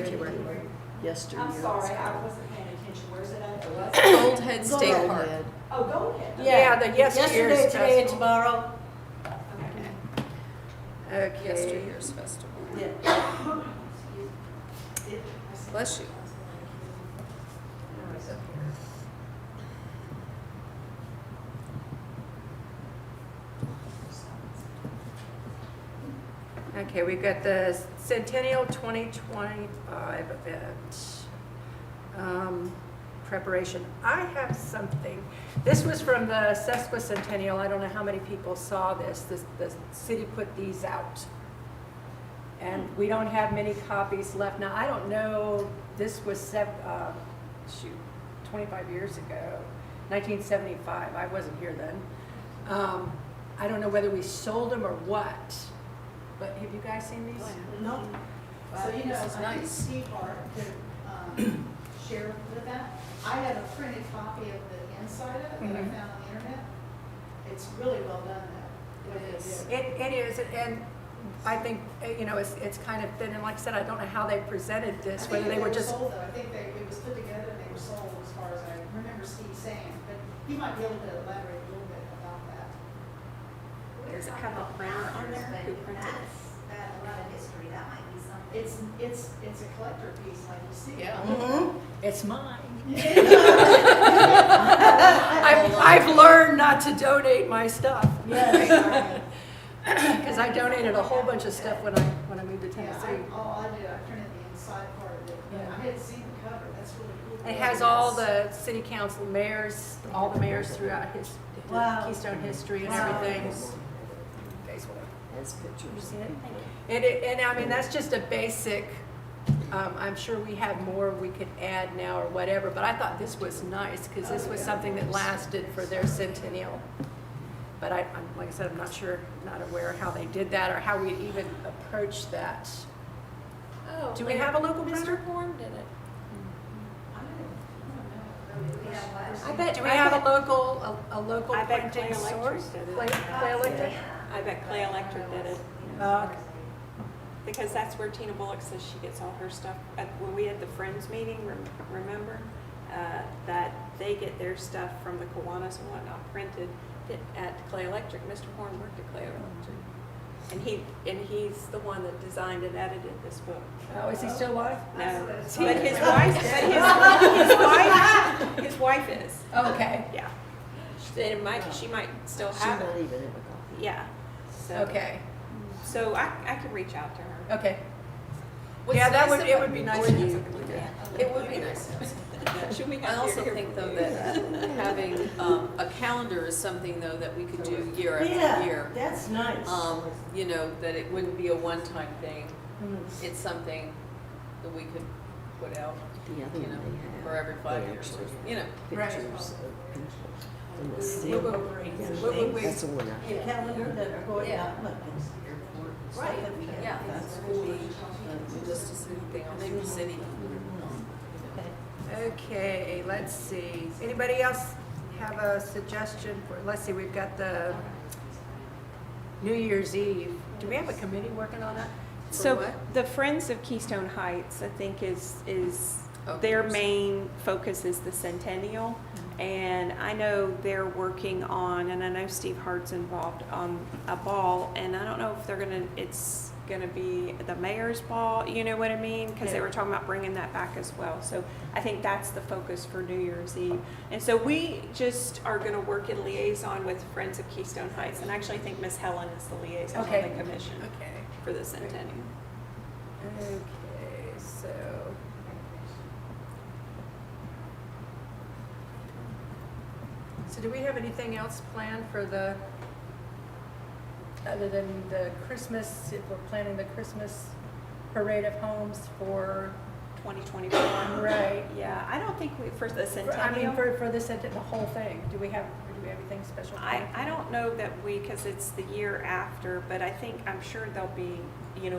Yesteryear. I'm sorry, I wasn't paying attention. Where's it at? Old Head State Go Park. ahead. Oh, go ahead. Yeah, the yesteryear's Yesterday, today, and festival. tomorrow. Okay. Yesteryear's festival. Yeah. Bless you. Okay, we've got the Centennial 2025 event. Preparation. I have something. This was from the sesquicentennial. I don't know how many people saw this. The city put these out. And we don't have many copies left. Now, I don't know, this was 25 years ago, 1975. I wasn't here then. I don't know whether we sold them or what, but have you guys seen these? No. So, you know, This is I think nice. Steve Art could share with that. I have a printed copy of the inside of it that I Mhm. found on the internet. It's really well done, though. What they do. It is, and I think, you know, it's kind of thin, and like I said, I don't know how they presented this, whether they were just, sold, though. I think it was put together and they were sold, as far as I remember Steve saying, but he might be able to elaborate a little bit about that. Does it have a printer on there? Who printed it? That a lot of history, that might be something. It's a collector piece, like you see. Yeah. It's mine. I've learned not to donate my stuff. Yes. Because I donated a whole bunch of stuff when I moved to Tennessee. All I did, I printed the inside part of it. Yeah. I didn't see the cover, that's really cool. It has all the city council mayors, all the mayors throughout his Wow. Keystone history and Wow. everything. Guys, what? Has pictures. And I mean, that's just a basic, I'm sure we have more we could add now or whatever, but I thought this was nice because this was something that lasted for their centennial. But I'm, like I said, I'm not sure, not aware how they did that or how we even approached that. Oh, Do we have a local Mr. printer? Horn did it. We have what? I bet. Do we I have bet- a local I bet printing Clay Electric source? did it. Clay Electric? I bet Clay Electric did it. Okay. Because that's where Tina Bullock says she gets all her stuff. When we had the Friends meeting, remember? That they get their stuff from the Kiwanis and whatnot printed at Clay Electric. Mr. Horn worked at Clay Electric. And he's the one that designed and edited this book. Oh, is he still alive? No, but his wife is. Oh, okay. Yeah. She might still She have might it. even have a copy. Yeah. So, Okay, So I could reach out to her. okay. What's Yeah, that nice would, it about- would be nice or to you- you. It would be nice. Should we I have also your- think though that having a calendar is something though that we could do year after year. That's nice. You know, that it wouldn't be a one-time thing. Mm. It's something that we could put out, The other you know, one they have. for every 5 they years, actually you know. Right. Pictures of people from the city. What would we- That's the one I A have. calendar that are going Yeah. out, look, it's airport. stuff Right, that we have. yeah. That's cool. Just a city thing, or maybe city. Okay, let's see. Anybody else have a suggestion for, let's see, we've got the New Year's Eve. Do we have a committee working on that? For So what? the Friends of Keystone Heights, I think is Oh, their yours. main focus is the centennial. Mm-hmm. And I know they're working on, and I know Steve Hart's involved on a ball, and I don't know if it's gonna be the mayor's ball, you know what I mean? Because they Yeah. were talking about bringing that back as well. So I think that's the focus for New Year's Eve. And so we just are gonna work in liaison with Friends of Keystone Heights, and actually I think Miss Helen is the liaison Okay. on the commission Okay. for the centennial. Okay, so. So do we have anything else planned for the, other than the Christmas, if we're planning the Christmas parade of homes for, 2024. right? Yeah, I don't think for the I centennial. mean, for the whole thing, do we have anything special? planned? I don't know that because it's the year after, but I'm sure there'll be,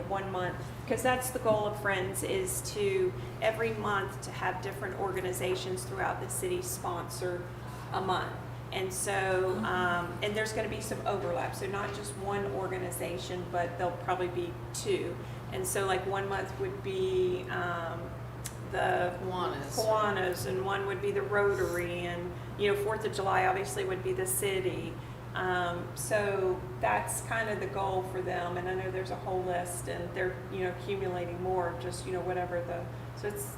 1 month. Because that's the goal of Friends, is to, every month, to have different organizations throughout the city sponsor a month. And so, and there's gonna be some overlap, so not just one organization, but there'll probably be 2. And so like 1 month would be, the Kiwanis, and one would be the Rotary, and 4th of July obviously would be the city. So that's kind of the goal for them, and I know there's a whole list, and they're accumulating more of just whatever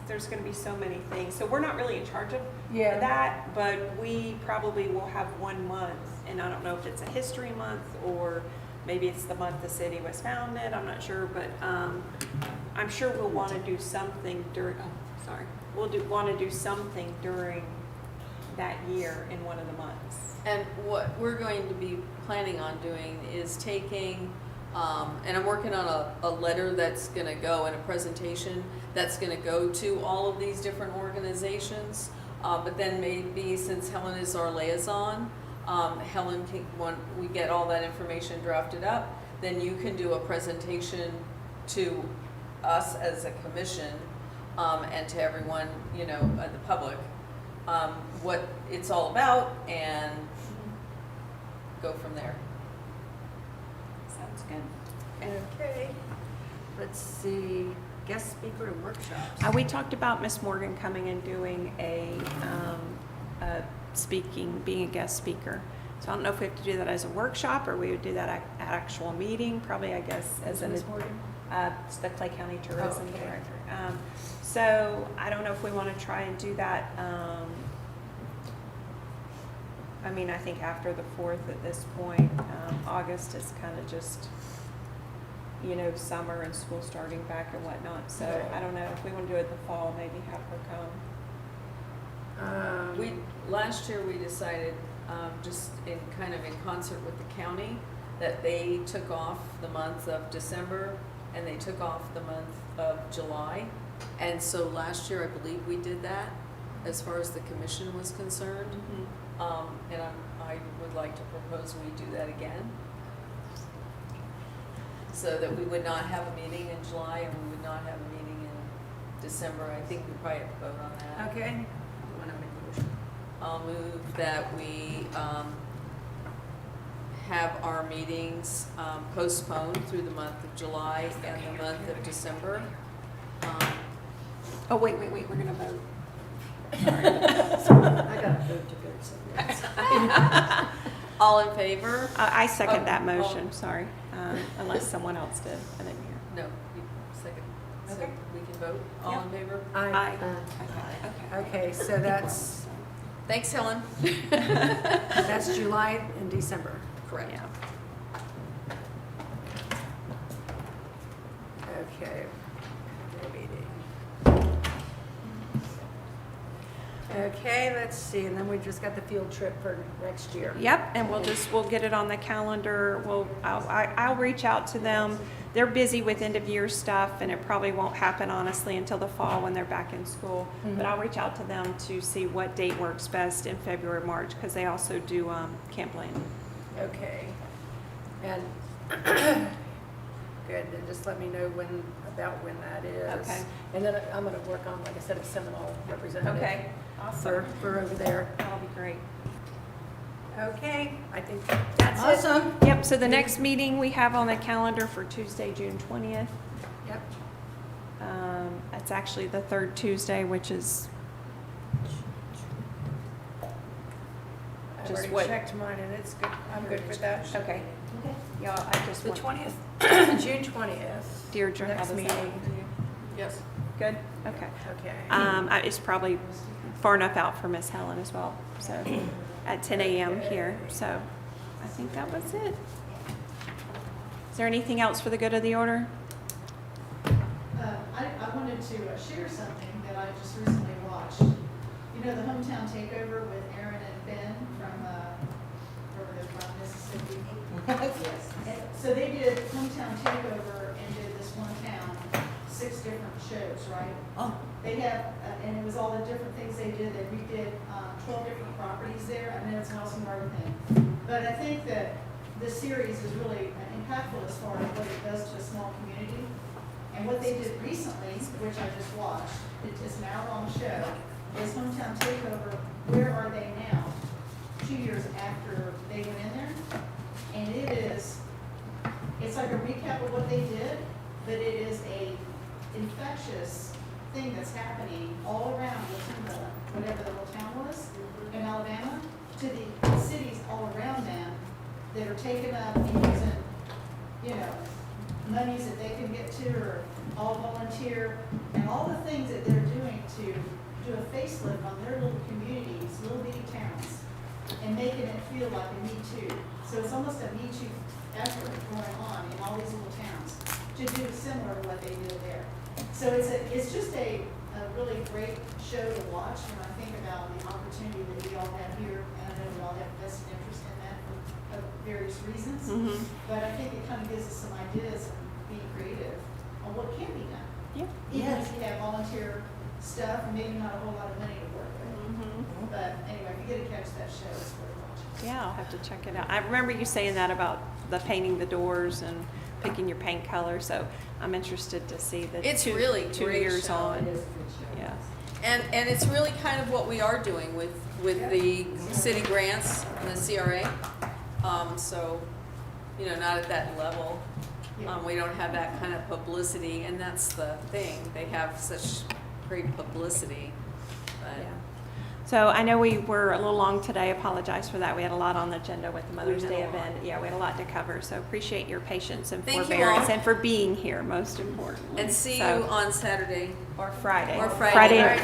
there's going to be so many things. So we're not really in charge of Yeah. that, but we probably will have 1 month, and I don't know if it's a history month or maybe it's the month the city was founded. I'm not sure, but I'm sure we'll want to do something during. We'll want to do something during that year in one of the months. And what we're going to be planning on doing is taking, and I'm working on a letter that's gonna go, and a presentation that's gonna go to all of these different organizations. But then maybe, since Helen is our liaison, Helen can, when we get all that information drafted up, then you can do a presentation to us as a commission, and to everyone, the public, what it's all about, and go from there. Sounds good. Okay, let's see, guest speaker and workshops. We talked about Miss Morgan coming and doing being a guest speaker. So I don't know if we have to do that as a workshop, or we would do that at actual meeting, probably, I guess, as an. Ms. Morgan? It's the Clay County Tourism okay. Director. So I don't know if we want to try and do that. I mean, I think after the 4th at this point. August is kind of just, you know, summer and school starting back and whatnot. So Okay. I don't know if we want to do it the fall, maybe have her come. Last year, we decided, just in kind of in concert with the county, that they took off the month of December and they took off the month of July. And so last year, I believe we did that as far as the commission was concerned. And I would like to propose we do that again. So that we would not have a meeting in July and we would not have a meeting in December. I think we probably have to vote on that. Okay. You wanna make a motion? I'll move that we have our meetings postponed through the month of July and the month of December. Oh, wait, we're going to vote. I got to vote to go somewhere else. All in favor? I second Oh, that oh. motion, sorry, unless someone else did. I didn't hear. No, you second. So Okay. we can vote. All Yep. in favor? Aye. Uh, Okay. Okay, so that's, Thanks, Helen. that's July and December. Correct. Yeah. Okay. Board meeting. Okay, let's see, and then we just got the field trip for next year. Yep, and we'll get it on the calendar. I'll reach out to them. They're busy with end of year stuff, and it probably won't happen honestly until the fall when they're back in school. But I'll reach out to them to see what date works best in February, March, because they also do Camp Lane. Okay. And, good, then just let me know about when that is. Okay. And then I'm gonna work on, like I said, a Seminole representative. Okay, awesome. For over there. That'll be great. Okay, I think that's it. Awesome. Yep, so the next meeting we have on the calendar for Tuesday, June 20th. Yep. It's actually the third Tuesday, which is I've Just already what- checked mine and it's good, I'm good with that. okay. Yeah, I just The want 20th, June 20th. Deirdre, how Next does that meeting. look to you? Yes. Good. Okay. Okay. It's probably far enough out for Miss Helen as well. So at 10 a.m. here. So I think that was it. Is there anything else for the good of the order? I wanted to share something that I just recently watched. You know, the hometown takeover with Aaron and Ben from, where they're from, Mississippi? Yes. And so they did hometown takeover and did this one town, 6 different shows, right? Oh. They have, and it was all the different things they did. They redid 12 different properties there. I know it's an awesome garden thing. But I think that this series is really impactful as far as what it does to a small community. And what they did recently, which I just watched, it's an hour-long show, is Hometown Takeover, Where Are They Now? 2 years after they went in there. And it's like a recap of what they did, but it is a infectious thing that's happening all around whatever the little town was in Alabama, to the cities all around them that are taking up and using, you know, monies that they can get to, or all volunteer, and all the things that they're doing to do a facelift on their little communities, little bitty towns, and making it feel like a Me Too. So it's almost a Me Too effort going on in all these little towns to do similar to what they did there. So it's just a really great show to watch when I think about the opportunity that we all have here, and I know we all have vested interest in that for various reasons. Mm-hmm. But I think it kind of gives us some ideas and being creative on what can be done. Yeah. Even if you have volunteer stuff, and maybe not a whole lot of money to work with. Mm-hmm. But anyway, if you get to catch that show, it's worth watching. Yeah, I'll have to check it out. I remember you saying that about the painting the doors and picking your paint color, so I'm interested to see the It's two, really 2 great years show. on. It is a good show. Yeah. And it's really kind of what we are doing with the city grants and the CRA. So, you know, not at that level. We don't have that kind of publicity, and that's the thing. They have such great publicity. But Yeah. So I know we were a little long today. Apologize for that. We had a lot on the agenda with the Mother's had a Day lot. event. Yeah, we had a lot to cover. So appreciate your patience and Thank you forbearance all. and for being here, most importantly. And see So- you on Saturday. Or Friday. Or Friday.